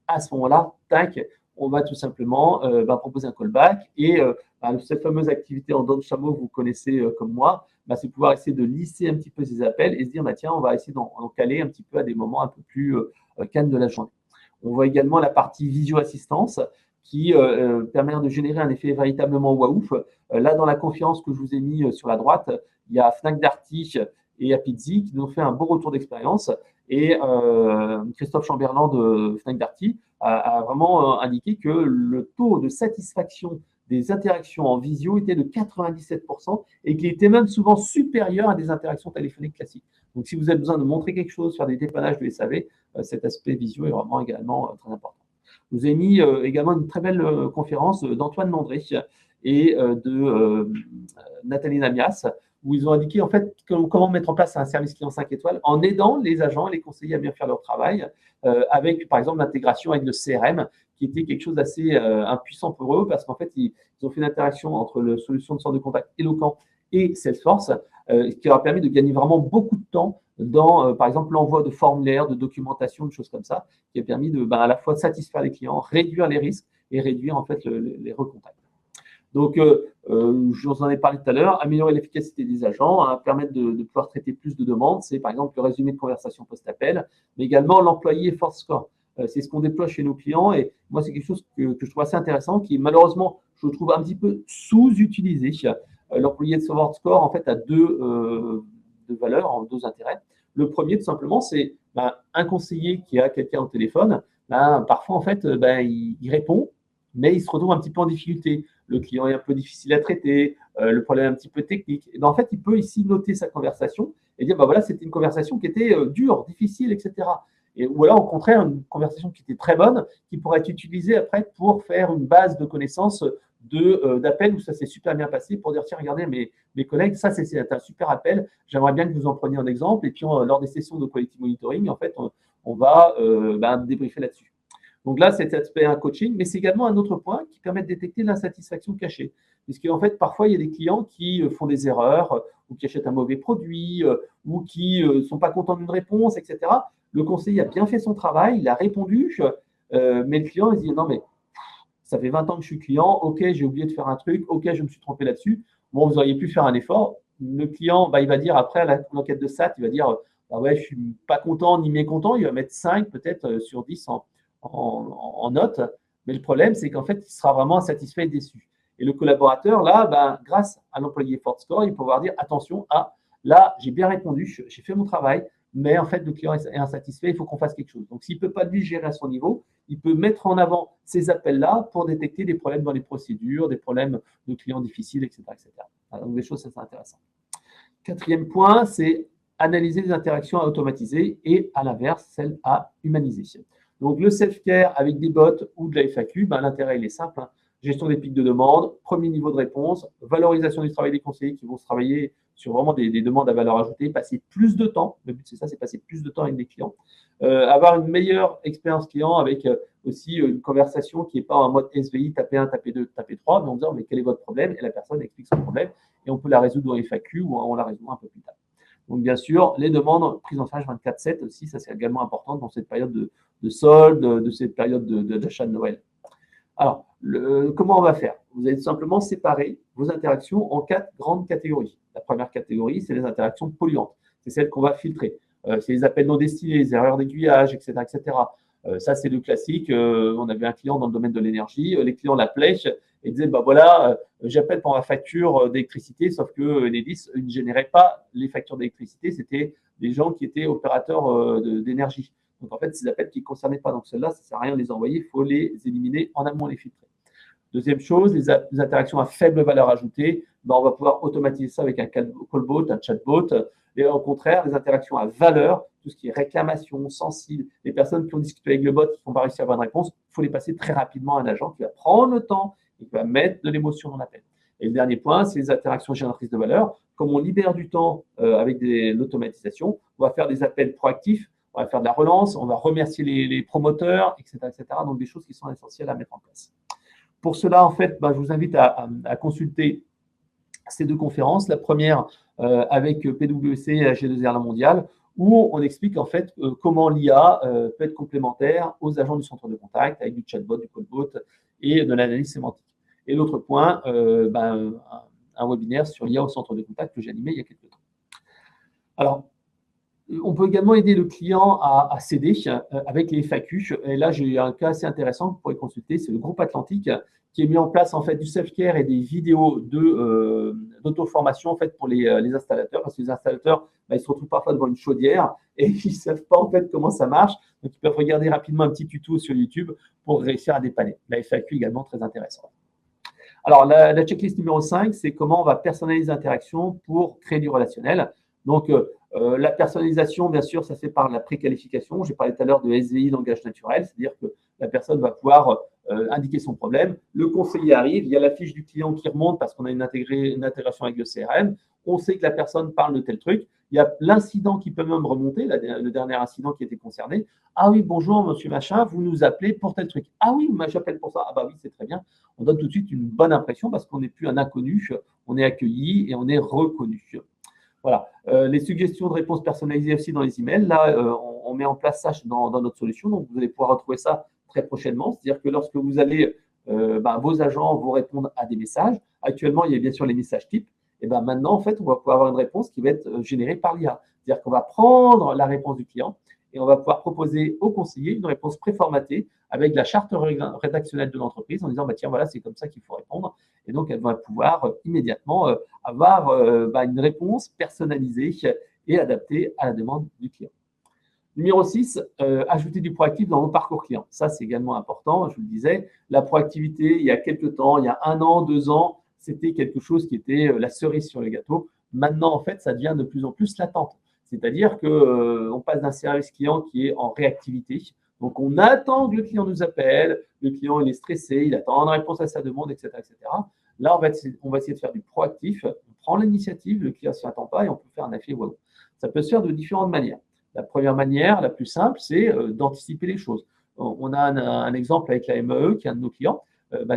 À ce moment-là, tac, on va tout simplement proposer un callback et cette fameuse activité en don de chameau que vous connaissez comme moi, c'est pouvoir essayer de lisser un petit peu ces appels et se dire tiens, on va essayer d'en caler un petit peu à des moments un peu plus calmes de la journée. On voit également la partie visio-assistance qui permet de générer un effet véritablement waouh. Là, dans la conférence que je vous ai mis sur la droite, il y a Fnac Darty et Apizzi qui nous ont fait un beau retour d'expérience. Et Christophe Chamberlain de Fnac Darty a vraiment indiqué que le taux de satisfaction des interactions en visio était de 97% et qu'il était même souvent supérieur à des interactions téléphoniques classiques. Donc, si vous avez besoin de montrer quelque chose, faire des dépannages de SAV, cet aspect visio est vraiment également très important. Je vous ai mis également une très belle conférence d'Antoine Landré et de Nathalie Namias, où ils ont indiqué en fait comment mettre en place un service client 5 étoiles en aidant les agents et les conseillers à bien faire leur travail, avec par exemple l'intégration avec le CRM, qui était quelque chose d'assez impuissant pour eux, parce qu'en fait, ils ont fait une interaction entre la solution de centre de contact Eloquent et Salesforce, qui leur a permis de gagner vraiment beaucoup de temps dans, par exemple, l'envoi de formulaires, de documentation, de choses comme ça, qui a permis de à la fois satisfaire les clients, réduire les risques et réduire en fait les recontacts. Donc, je vous en ai parlé tout à l'heure, améliorer l'efficacité des agents, permettre de pouvoir traiter plus de demandes. C'est par exemple le résumé de conversation post-appel, mais également l'employé force score. C'est ce qu'on déploie chez nos clients et moi, c'est quelque chose que je trouve assez intéressant qui, malheureusement, je trouve un petit peu sous-utilisé. L'employé de force score, en fait, a deux valeurs, deux intérêts. Le premier, tout simplement, c'est un conseiller qui a quelqu'un au téléphone. Parfois, en fait, il répond, mais il se retrouve un petit peu en difficulté. Le client est un peu difficile à traiter, le problème est un petit peu technique. Et en fait, il peut ici noter sa conversation et dire, voilà, c'était une conversation qui était dure, difficile, etc. Ou alors, au contraire, une conversation qui était très bonne, qui pourrait être utilisée après pour faire une base de connaissances d'appels où ça s'est super bien passé pour dire, tiens, regardez, mes collègues, ça, c'est un super appel, j'aimerais bien que vous en preniez un exemple. Et puis, lors des sessions de quality monitoring, en fait, on va débriefer là-dessus. Donc là, c'est cet aspect un coaching, mais c'est également un autre point qui permet de détecter l'insatisfaction cachée. Puisqu'en fait, parfois, il y a des clients qui font des erreurs ou qui achètent un mauvais produit ou qui ne sont pas contents d'une réponse, etc. Le conseiller a bien fait son travail, il a répondu, mais le client, il se dit non, mais ça fait 20 ans que je suis client, ok, j'ai oublié de faire un truc, ok, je me suis trompé là-dessus. Bon, vous auriez pu faire un effort. Le client, il va dire après, à l'enquête de SAT, il va dire ouais, je ne suis pas content ni mécontent, il va mettre 5 peut-être sur 10 en note. Mais le problème, c'est qu'en fait, il sera vraiment insatisfait et déçu. Et le collaborateur, là, ben, grâce à l'employé Fort Score, il peut pouvoir dire attention, là, j'ai bien répondu, j'ai fait mon travail, mais en fait, le client est insatisfait, il faut qu'on fasse quelque chose. Donc, s'il ne peut pas lui gérer à son niveau, il peut mettre en avant ces appels-là pour détecter des problèmes dans les procédures, des problèmes de clients difficiles, etc. etc. Donc, des choses, ça, c'est intéressant. Quatrième point, c'est analyser les interactions à automatiser et, à l'inverse, celles à humaniser. Donc, le self-care avec des bots ou de la FAQ, ben, l'intérêt, il est simple. Gestion des pics de demande, premier niveau de réponse, valorisation du travail des conseillers qui vont se travailler sur vraiment des demandes à valeur ajoutée, passer plus de temps. Le but, c'est ça, c'est passer plus de temps avec des clients. Avoir une meilleure expérience client avec aussi une conversation qui n'est pas en mode SVI, taper 1, taper 2, taper 3, mais en disant mais quel est votre problème? Et la personne explique son problème et on peut la résoudre en FAQ ou on la résout un peu plus tard. Donc, bien sûr, les demandes prises en charge 24/7 aussi, ça c'est également important dans cette période de solde, de cette période d'achat de Noël. Alors, comment on va faire? Vous allez simplement séparer vos interactions en 4 grandes catégories. La première catégorie, c'est les interactions polluantes. C'est celles qu'on va filtrer. C'est les appels non destinés, les erreurs d'aiguillage, etc. etc. Ça, c'est le classique. On avait un client dans le domaine de l'énergie. Les clients l'appelaient et disaient bah voilà, j'appelle pour ma facture d'électricité, sauf que Enedis ne générait pas les factures d'électricité. C'était des gens qui étaient opérateurs d'énergie. Donc, en fait, ces appels qui ne concernaient pas. Donc, celles-là, ça ne sert à rien de les envoyer. Il faut les éliminer en amont, les filtrer. Deuxième chose, les interactions à faible valeur ajoutée, ben, on va pouvoir automatiser ça avec un callbot, un chatbot. Et au contraire, les interactions à valeur, tout ce qui est réclamation, sensible, les personnes qui ont discuté avec le bot, qui n'ont pas réussi à avoir une réponse, il faut les passer très rapidement à un agent qui va prendre le temps et qui va mettre de l'émotion dans l'appel. Et le dernier point, c'est les interactions génératrices de valeur. Comme on libère du temps avec l'automatisation, on va faire des appels proactifs, on va faire de la relance, on va remercier les promoteurs, etc., etc. Donc, des choses qui sont essentielles à mettre en place. Pour cela, en fait, je vous invite à consulter ces 2 conférences. La première avec PwC et la G2R mondiale, où on explique en fait comment l'IA peut être complémentaire aux agents du centre de contact avec du chatbot, du callbot et de l'analyse sémantique. Et l'autre point, un webinaire sur l'IA au centre de contact que j'ai animé il y a quelques temps. Alors, on peut également aider le client à s'aider avec les FAQ. Et là, j'ai un cas assez intéressant que vous pourrez consulter. C'est le groupe Atlantique qui a mis en place en fait du self-care et des vidéos d'auto-formation en fait pour les installateurs. Parce que les installateurs, ils se retrouvent parfois devant une chaudière et ils ne savent pas en fait comment ça marche. Donc, ils peuvent regarder rapidement un petit tuto sur YouTube pour réussir à dépanner. La FAQ également très intéressante. Alors, la checklist numéro 5, c'est comment on va personnaliser l'interaction pour créer du relationnel. Donc, la personnalisation, bien sûr, ça se fait par la préqualification. J'ai parlé tout à l'heure de SVI, langage naturel, c'est-à-dire que la personne va pouvoir indiquer son problème. Le conseiller arrive, il y a la fiche du client qui remonte parce qu'on a une intégration avec le CRM. On sait que la personne parle de tel truc. Il y a l'incident qui peut même remonter, le dernier incident qui était concerné. Ah oui, bonjour, monsieur machin, vous nous appelez pour tel truc. Ah oui, j'appelle pour ça. Ah bah oui, c'est très bien. On donne tout de suite une bonne impression parce qu'on n'est plus un inconnu, on est accueilli et on est reconnu. Voilà. Les suggestions de réponses personnalisées aussi dans les emails. Là, on met en place ça dans notre solution. Donc, vous allez pouvoir retrouver ça très prochainement. C'est-à-dire que lorsque vous allez, vos agents vous répondre à des messages. Actuellement, il y a bien sûr les messages types. Et ben maintenant, en fait, on va pouvoir avoir une réponse qui va être générée par l'IA. C'est-à-dire qu'on va prendre la réponse du client et on va pouvoir proposer au conseiller une réponse préformatée avec la charte rédactionnelle de l'entreprise en disant tiens, voilà, c'est comme ça qu'il faut répondre. Et donc, elle va pouvoir immédiatement avoir une réponse personnalisée et adaptée à la demande du client. Numéro 6, ajouter du proactif dans vos parcours clients. Ça, c'est également important. Je vous le disais, la proactivité, il y a quelques temps, il y a 1 an, 2 ans, c'était quelque chose qui était la cerise sur le gâteau. Maintenant, en fait, ça devient de plus en plus l'attente. C'est-à-dire qu'on passe d'un service client qui est en réactivité. Donc, on attend que le client nous appelle, le client il est stressé, il attend une réponse à sa demande, etc. etc. Là, on va essayer de faire du proactif. On prend l'initiative, le client ne s'y attend pas et on peut faire un effet voilà. Ça peut se faire de différentes manières. La première manière, la plus simple, c'est d'anticiper les choses. On a un exemple avec la MEE, qui est un de nos clients.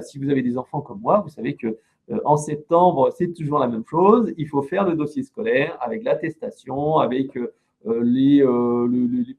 Si vous avez des enfants comme moi, vous savez que en septembre, c'est toujours la même chose. Il faut faire le dossier scolaire avec l'attestation, avec les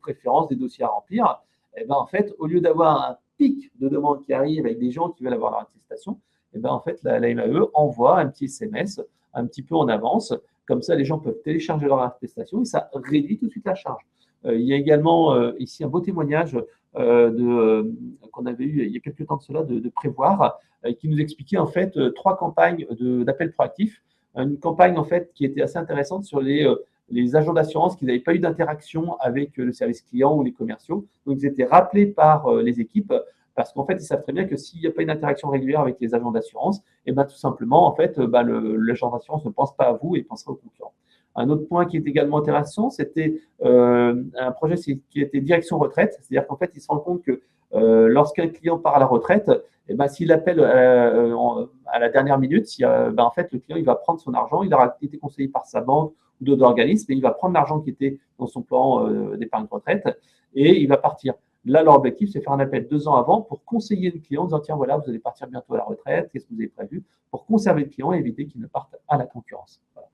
préférences des dossiers à remplir. Et en fait, au lieu d'avoir un pic de demandes qui arrive avec des gens qui veulent avoir leur attestation, en fait, la MEE envoie un petit SMS un petit peu en avance. Comme ça, les gens peuvent télécharger leur attestation et ça réduit tout de suite la charge. Il y a également ici un beau témoignage qu'on avait eu il y a quelques temps de cela de Prévoir, qui nous expliquait en fait 3 campagnes d'appels proactifs. Une campagne en fait qui était assez intéressante sur les agents d'assurance qui n'avaient pas eu d'interaction avec le service client ou les commerciaux. Donc, ils étaient rappelés par les équipes parce qu'en fait, ils savent très bien que s'il n'y a pas une interaction régulière avec les agents d'assurance, et ben, tout simplement, en fait, l'agent d'assurance ne pense pas à vous et pensera aux concurrents. Un autre point qui est également intéressant, c'était un projet qui était direction retraite. C'est-à-dire qu'en fait, ils se rendent compte que lorsqu'un client part à la retraite, et ben, s'il appelle à la dernière minute, en fait, le client il va prendre son argent, il aura été conseillé par sa banque ou d'autres organismes, et il va prendre l'argent qui était dans son plan d'épargne retraite et il va partir. Là, leur objectif, c'est faire un appel 2 ans avant pour conseiller le client en disant, tiens, voilà, vous allez partir bientôt à la retraite, qu'est-ce que vous avez prévu, pour conserver le client et éviter qu'il ne parte à la concurrence. Voilà.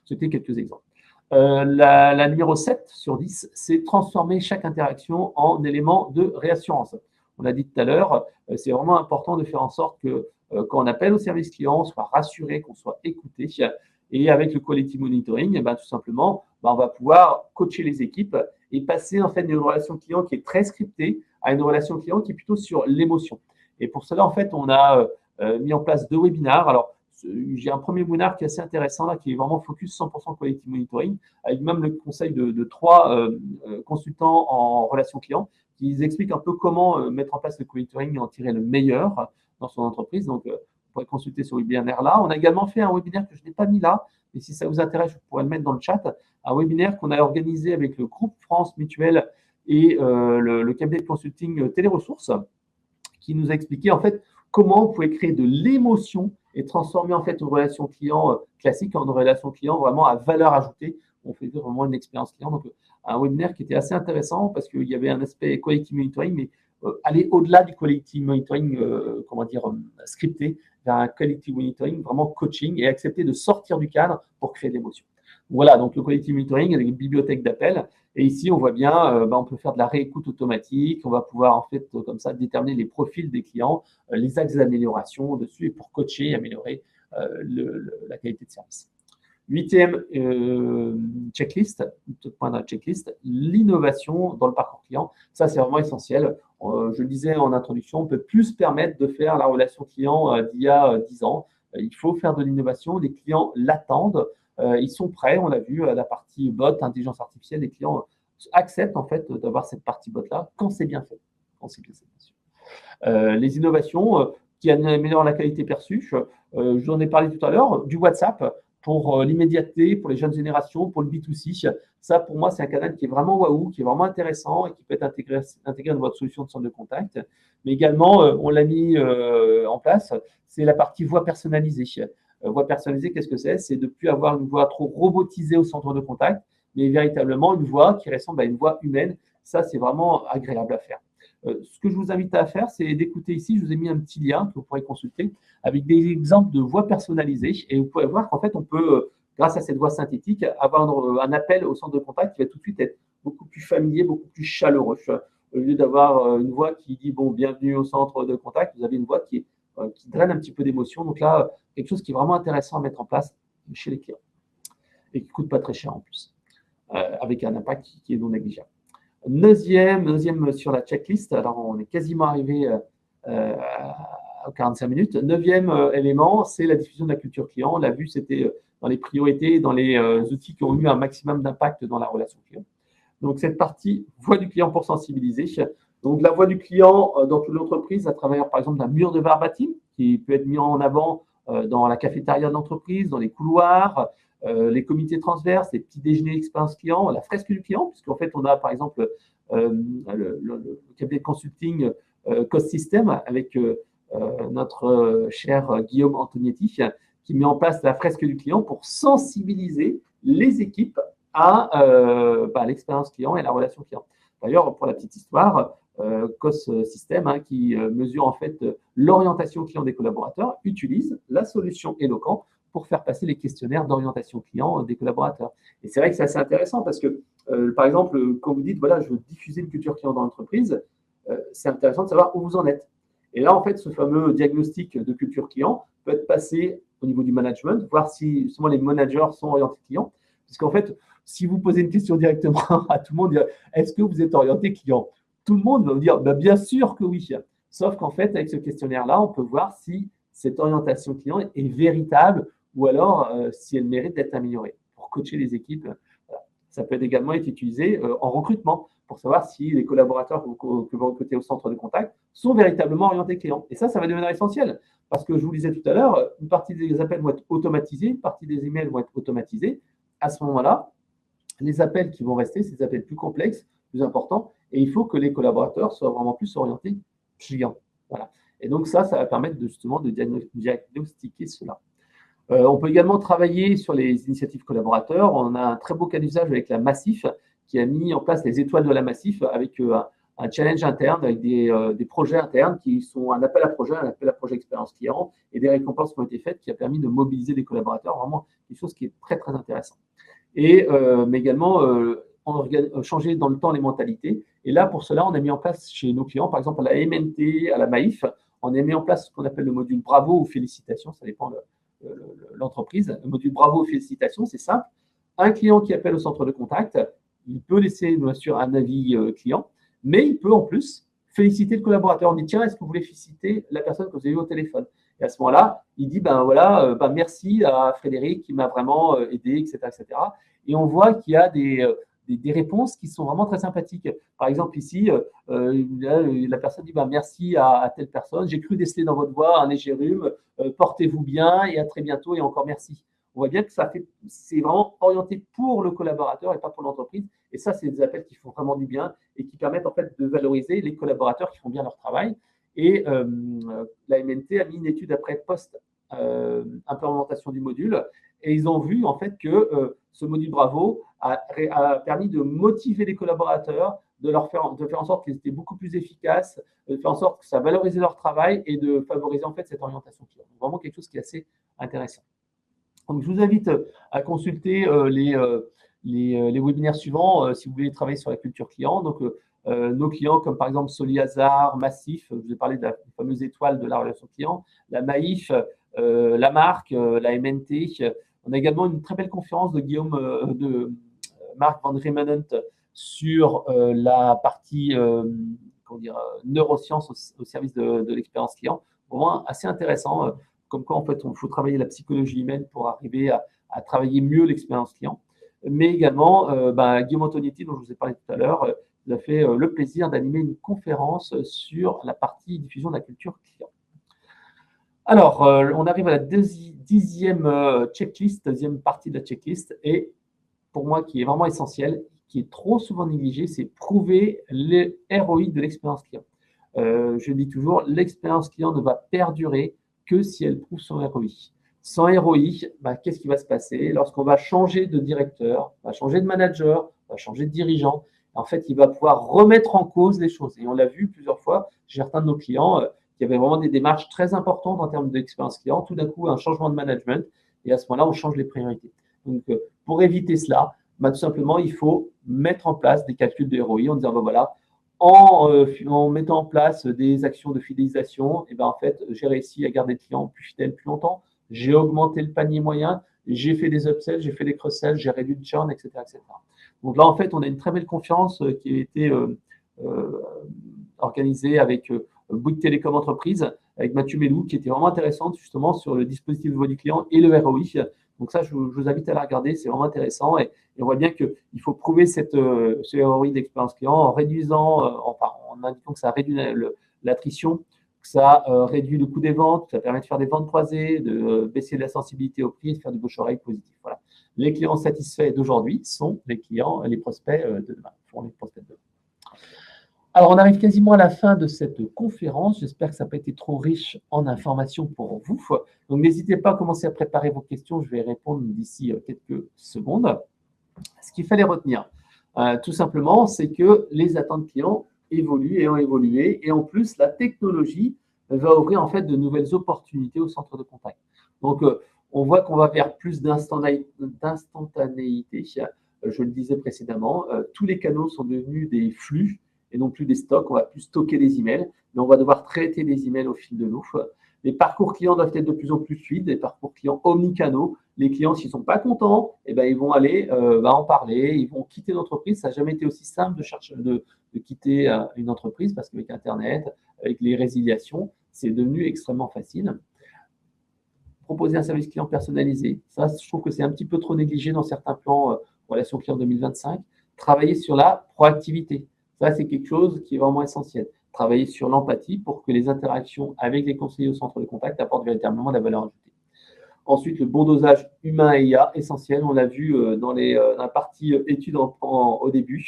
C'était quelques exemples. La numéro 7 sur 10, c'est transformer chaque interaction en élément de réassurance. On l'a dit tout à l'heure, c'est vraiment important de faire en sorte que quand on appelle au service client, on soit rassuré, qu'on soit écouté. Et avec le quality monitoring, tout simplement, on va pouvoir coacher les équipes et passer en fait d'une relation client qui est très scriptée à une relation client qui est plutôt sur l'émotion. Et pour cela, en fait, on a mis en place 2 webinaires. Alors, j'ai un premier webinaire qui est assez intéressant, là, qui est vraiment focus 100% quality monitoring, avec même le conseil de 3 consultants en relation client qui expliquent un peu comment mettre en place le quality monitoring et en tirer le meilleur dans son entreprise. Donc, vous pourrez consulter ce webinaire-là. On a également fait un webinaire que je n'ai pas mis là, et si ça vous intéresse, je pourrais le mettre dans le chat, un webinaire qu'on a organisé avec le groupe France Mutuelle et le cabinet de consulting Téléressources, qui nous a expliqué en fait comment on pouvait créer de l'émotion et transformer en fait une relation client classique en une relation client vraiment à valeur ajoutée. On fait vraiment une expérience client. Donc, un webinaire qui était assez intéressant parce qu'il y avait un aspect quality monitoring, mais aller au-delà du quality monitoring, scripté, vers un quality monitoring vraiment coaching et accepter de sortir du cadre pour créer de l'émotion. Voilà, donc le quality monitoring avec une bibliothèque d'appels. Et ici, on voit bien, on peut faire de la réécoute automatique. On va pouvoir, en fait, comme ça, déterminer les profils des clients, les axes d'amélioration dessus et pour coacher et améliorer la qualité de service. 8e checklist, point dans la checklist, l'innovation dans le parcours client. Ça, c'est vraiment essentiel. Je le disais en introduction, on peut plus se permettre de faire la relation client d'il y a 10 ans. Il faut faire de l'innovation. Les clients l'attendent. Ils sont prêts, on l'a vu, à la partie bot, intelligence artificielle, les clients acceptent en fait d'avoir cette partie bot-là quand c'est bien fait. Quand c'est bien fait. Les innovations qui améliorent la qualité perçue, je vous en ai parlé tout à l'heure, du WhatsApp pour l'immédiateté, pour les jeunes générations, pour le B2C. Ça, pour moi, c'est un canal qui est vraiment waouh, qui est vraiment intéressant et qui peut être intégré dans votre solution de centre de contact. Mais également, on l'a mis en place, c'est la partie voix personnalisée. Voix personnalisée, qu'est-ce que c'est? C'est de ne plus avoir une voix trop robotisée au centre de contact, mais véritablement une voix qui ressemble à une voix humaine. Ça, c'est vraiment agréable à faire. Ce que je vous invite à faire, c'est d'écouter ici. Je vous ai mis un petit lien que vous pourrez consulter avec des exemples de voix personnalisées. Et vous pouvez voir qu'en fait, on peut, grâce à cette voix synthétique, avoir un appel au centre de contact qui va tout de suite être beaucoup plus familier, beaucoup plus chaleureux. Au lieu d'avoir une voix qui dit « bon, bienvenue au centre de contact », vous avez une voix qui draine un petit peu d'émotion. Donc là, quelque chose qui est vraiment intéressant à mettre en place chez les clients et qui ne coûte pas très cher en plus, avec un impact qui est non négligeable. Neuvième sur la checklist, alors on est quasiment arrivé aux 45 minutes. 9e élément, c'est la diffusion de la culture client. On l'a vu, c'était dans les priorités, dans les outils qui ont eu un maximum d'impact dans la relation client. Donc cette partie voix du client pour sensibiliser. Donc la voix du client dans toute l'entreprise à travers par exemple d'un mur de verbatim qui peut être mis en avant dans la cafétéria de l'entreprise, dans les couloirs, les comités transverses, les petits déjeuners expérience client, la fresque du client, puisqu'en fait on a par exemple le cabinet de consulting Cost System avec notre cher Guillaume Antonietti qui met en place la fresque du client pour sensibiliser les équipes à l'expérience client et la relation client. D'ailleurs, pour la petite histoire, Cost System, qui mesure en fait l'orientation client des collaborateurs, utilise la solution Eloquent pour faire passer les questionnaires d'orientation client des collaborateurs. Et c'est vrai que c'est assez intéressant parce que, par exemple, quand vous dites, voilà, je veux diffuser une culture client dans l'entreprise, c'est intéressant de savoir où vous en êtes. Et là, en fait, ce fameux diagnostic de culture client peut être passé au niveau du management, voir si justement les managers sont orientés clients. Puisqu'en fait, si vous posez une question directement à tout le monde, est-ce que vous êtes orienté client? Tout le monde va vous dire, bah, bien sûr que oui. Sauf qu'en fait, avec ce questionnaire-là, on peut voir si cette orientation client est véritable ou alors si elle mérite d'être améliorée pour coacher les équipes. Voilà. Ça peut également être utilisé en recrutement pour savoir si les collaborateurs que vous recrutez au centre de contact sont véritablement orientés clients. Et ça va devenir essentiel parce que je vous le disais tout à l'heure, une partie des appels vont être automatisés, une partie des emails vont être automatisés. À ce moment-là, les appels qui vont rester, c'est des appels plus complexes, plus importants, et il faut que les collaborateurs soient vraiment plus orientés clients. Voilà. Et donc ça va permettre justement de diagnostiquer cela. On peut également travailler sur les initiatives collaborateurs. On a un très beau cas d'usage avec la Massif qui a mis en place les étoiles de la Massif avec un challenge interne, avec des projets internes qui sont un appel à projet expérience client et des récompenses qui ont été faites qui a permis de mobiliser des collaborateurs, vraiment quelque chose qui est très, très intéressant. Mais également changer dans le temps les mentalités. Et là, pour cela, on a mis en place chez nos clients, par exemple à la MNT, à la Maïf, on a mis en place ce qu'on appelle le module Bravo ou Félicitations, ça dépend de l'entreprise. Le module Bravo ou Félicitations, c'est simple. Un client qui appelle au centre de contact, il peut laisser bien sûr un avis client, mais il peut en plus féliciter le collaborateur. On dit tiens, est-ce que vous voulez féliciter la personne que vous avez eu au téléphone? Et à ce moment-là, il dit ben voilà, merci à Frédéric qui m'a vraiment aidé, etc., etc. Et on voit qu'il y a des réponses qui sont vraiment très sympathiques. Par exemple, ici, la personne dit ben, merci à telle personne, j'ai cru déceler dans votre voix un léger rhume, portez-vous bien et à très bientôt et encore merci. On voit bien que c'est vraiment orienté pour le collaborateur et pas pour l'entreprise. Et ça, c'est des appels qui font vraiment du bien et qui permettent en fait de valoriser les collaborateurs qui font bien leur travail. Et la MNT a mis une étude après post-implémentation du module et ils ont vu en fait que ce module Bravo a permis de motiver les collaborateurs, de faire en sorte qu'ils étaient beaucoup plus efficaces, de faire en sorte que ça valorisait leur travail et de favoriser en fait cette orientation client. Donc, vraiment quelque chose qui est assez intéressant. Donc, je vous invite à consulter les webinaires suivants si vous voulez travailler sur la culture client. Donc, nos clients comme par exemple Soliazar, Massif, je vous ai parlé de la fameuse étoile de la relation client, la Maïf, la marque, la MNT. On a également une très belle conférence de Marc Van Remenent sur la partie neurosciences au service de l'expérience client. Vraiment assez intéressant. Comme quoi, en fait, il faut travailler la psychologie humaine pour arriver à travailler mieux l'expérience client. Mais également, Guillaume Antonietti, dont je vous ai parlé tout à l'heure, il a fait le plaisir d'animer une conférence sur la partie diffusion de la culture client. Alors, on arrive à la dixième checklist, deuxième partie de la checklist, et pour moi, qui est vraiment essentielle, qui est trop souvent négligée, c'est prouver le ROI de l'expérience client. Je dis toujours, l'expérience client ne va perdurer que si elle prouve son ROI. Sans ROI, qu'est-ce qui va se passer? Lorsqu'on va changer de directeur, on va changer de manager, on va changer de dirigeant, en fait, il va pouvoir remettre en cause les choses. Et on l'a vu plusieurs fois chez certains de nos clients qui avaient vraiment des démarches très importantes en termes d'expérience client. Tout d'un coup, un changement de management, et à ce moment-là, on change les priorités. Donc, pour éviter cela, tout simplement, il faut mettre en place des calculs de ROI en disant, voilà, en mettant en place des actions de fidélisation, en fait, j'ai réussi à garder le client plus fidèle plus longtemps, j'ai augmenté le panier moyen, j'ai fait des upsells, j'ai fait des cross-sells, j'ai réduit le churn, etc., etc. Donc là, en fait, on a une très belle conférence qui a été organisée avec Bouygues Télécom Entreprise, avec Mathieu Mélou, qui était vraiment intéressante justement sur le dispositif de voix du client et le ROI. Donc ça, je vous invite à la regarder, c'est vraiment intéressant. Et on voit bien qu'il faut prouver ce ROI d'expérience client en réduisant, en indiquant que ça réduit l'attrition, que ça réduit le coût des ventes, que ça permet de faire des ventes croisées, de baisser la sensibilité au prix, de faire du bouche-oreille positif. Voilà. Les clients satisfaits d'aujourd'hui sont les prospects de demain. Alors, on arrive quasiment à la fin de cette conférence. J'espère que ça n'a pas été trop riche en informations pour vous. Donc, n'hésitez pas à commencer à préparer vos questions. Je vais répondre d'ici quelques secondes. Ce qu'il fallait retenir, tout simplement, c'est que les attentes clients évoluent et ont évolué. Et en plus, la technologie va ouvrir en fait de nouvelles opportunités au centre de contact. Donc, on voit qu'on va vers plus d'instantanéité. Je le disais précédemment, tous les canaux sont devenus des flux et non plus des stocks. On va plus stocker des emails, mais on va devoir traiter des emails au fil de l'eau. Les parcours clients doivent être de plus en plus fluides, des parcours clients omnicanaux. Les clients, s'ils ne sont pas contents, eh ben, ils vont aller en parler, ils vont quitter l'entreprise. Ça n'a jamais été aussi simple de quitter une entreprise parce qu'avec Internet, avec les résiliations, c'est devenu extrêmement facile. Proposer un service client personnalisé, ça, je trouve que c'est un petit peu trop négligé dans certains plans relations clients 2025. Travailler sur la proactivité, ça, c'est quelque chose qui est vraiment essentiel. Travailler sur l'empathie pour que les interactions avec les conseillers au centre de contact apportent véritablement de la valeur ajoutée. Ensuite, le bon dosage humain et IA, essentiel. On l'a vu dans la partie études au début.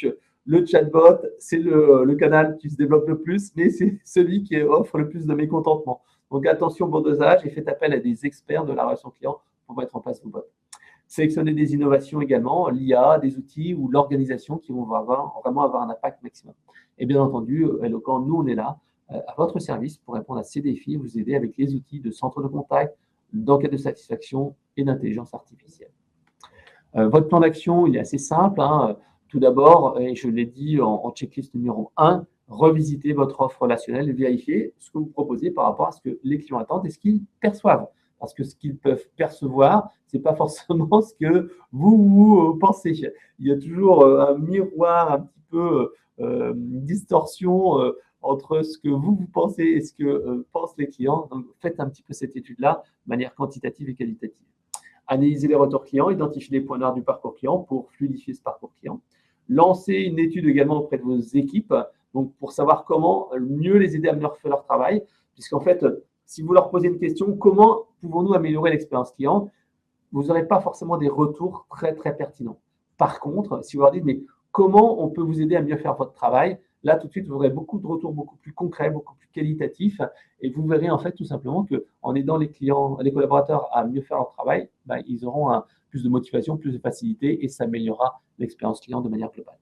Le chatbot, c'est le canal qui se développe le plus, mais c'est celui qui offre le plus de mécontentement. Donc, attention, bon dosage et faites appel à des experts de la relation client pour mettre en place vos bots. Sélectionnez des innovations également, l'IA, des outils ou l'organisation qui vont vraiment avoir un impact maximum. Et bien entendu, Eloquent, nous, on est là à votre service pour répondre à ces défis, vous aider avec les outils de centre de contact, d'enquête de satisfaction et d'intelligence artificielle. Votre plan d'action, il est assez simple. Tout d'abord, et je l'ai dit en checklist numéro 1, revisiter votre offre relationnelle et vérifier ce que vous proposez par rapport à ce que les clients attendent et ce qu'ils perçoivent. Parce que ce qu'ils peuvent percevoir, ce n'est pas forcément ce que vous pensez. Il y a toujours un miroir, un petit peu une distorsion entre ce que vous pensez et ce que pensent les clients. Donc, faites un petit peu cette étude-là de manière quantitative et qualitative. Analysez les retours clients, identifiez les points noirs du parcours client pour fluidifier ce parcours client. Lancez une étude également auprès de vos équipes, donc pour savoir comment mieux les aider à mieux faire leur travail, puisqu'en fait, si vous leur posez une question, comment pouvons-nous améliorer l'expérience client, vous n'aurez pas forcément des retours très, très pertinents. Par contre, si vous leur dites, mais comment on peut vous aider à mieux faire votre travail, là, tout de suite, vous aurez beaucoup de retours beaucoup plus concrets, beaucoup plus qualitatifs, et vous verrez en fait tout simplement qu'en aidant les clients, les collaborateurs à mieux faire leur travail, ils auront plus de motivation, plus de facilité, et ça améliorera l'expérience client de manière globale.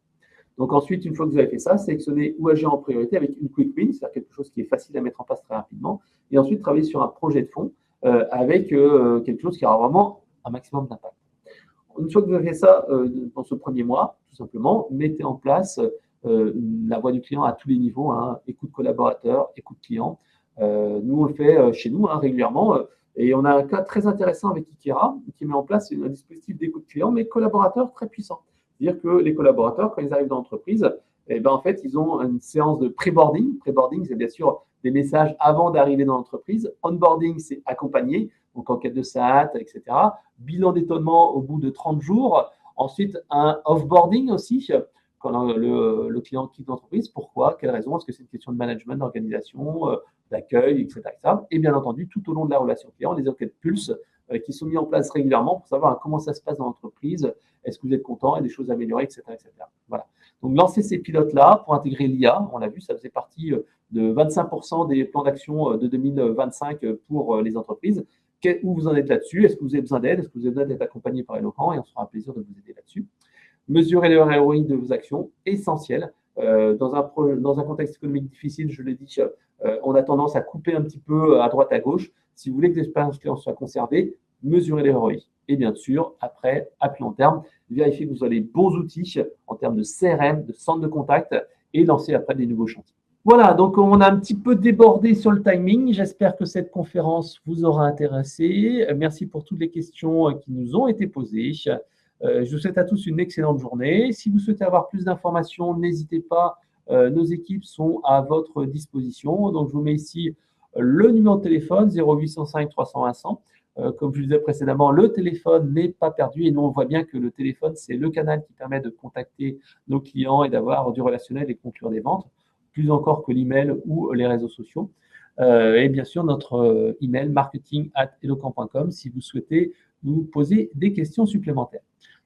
Donc ensuite, une fois que vous avez fait ça, sélectionnez où agir en priorité avec une quick win, c'est-à-dire quelque chose qui est facile à mettre en place très rapidement, et ensuite travailler sur un projet de fond avec quelque chose qui aura vraiment un maximum d'impact. Une fois que vous avez fait ça dans ce premier mois, tout simplement, mettez en place la voix du client à tous les niveaux, écoute collaborateur, écoute client. Nous, on le fait chez nous régulièrement. Et on a un cas très intéressant avec Ikera qui met en place un dispositif d'écoute client, mais collaborateur très puissant. C'est-à-dire que les collaborateurs, quand ils arrivent dans l'entreprise, en fait, ils ont une séance de pré-boarding. Pré-boarding, c'est bien sûr des messages avant d'arriver dans l'entreprise. Onboarding, c'est accompagner, donc enquête de SAT, etc. Bilan d'étonnement au bout de 30 jours. Ensuite, un off-boarding aussi, quand le client quitte l'entreprise. Pourquoi? Quelle raison? Est-ce que c'est une question de management, d'organisation, d'accueil, etc., etc. Et bien entendu, tout au long de la relation client, les enquêtes pulse qui sont mises en place régulièrement pour savoir comment ça se passe dans l'entreprise, est-ce que vous êtes content, il y a des choses à améliorer, etc., etc. Voilà. Donc, lancez ces pilotes-là pour intégrer l'IA. On l'a vu, ça faisait partie de 25% des plans d'action de 2025 pour les entreprises. Où vous en êtes là-dessus? Est-ce que vous avez besoin d'aide? Est-ce que vous avez besoin d'être accompagné par Eloquent? Et on sera un plaisir de vous aider là-dessus. Mesurer les ROI de vos actions, essentiel. Dans un contexte économique difficile, je l'ai dit, on a tendance à couper un petit peu à droite, à gauche. Si vous voulez que l'expérience client soit conservée, mesurez les ROI. Et bien sûr, après, à plus long terme, vérifiez que vous avez les bons outils en termes de CRM, de centre de contact et lancer après des nouveaux chantiers. Voilà, donc on a un petit peu débordé sur le timing. J'espère que cette conférence vous aura intéressé. Merci pour toutes les questions qui nous ont été posées. Je vous souhaite à tous une excellente journée. Si vous souhaitez avoir plus d'informations, n'hésitez pas. Nos équipes sont à votre disposition. Donc, je vous mets ici le numéro de téléphone 0805 301 100. Comme je le disais précédemment, le téléphone n'est pas perdu et nous, on voit bien que le téléphone, c'est le canal qui permet de contacter nos clients et d'avoir du relationnel et conclure des ventes, plus encore que l'email ou les réseaux sociaux. Et bien sûr, notre email marketing@eloquent.com si vous souhaitez nous poser des questions supplémentaires.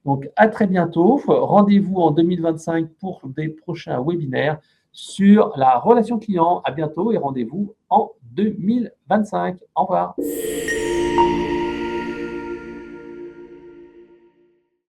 Donc, à très bientôt. Rendez-vous en 2025 pour des prochains webinaires sur la relation client. À bientôt et rendez-vous en 2025. Au revoir.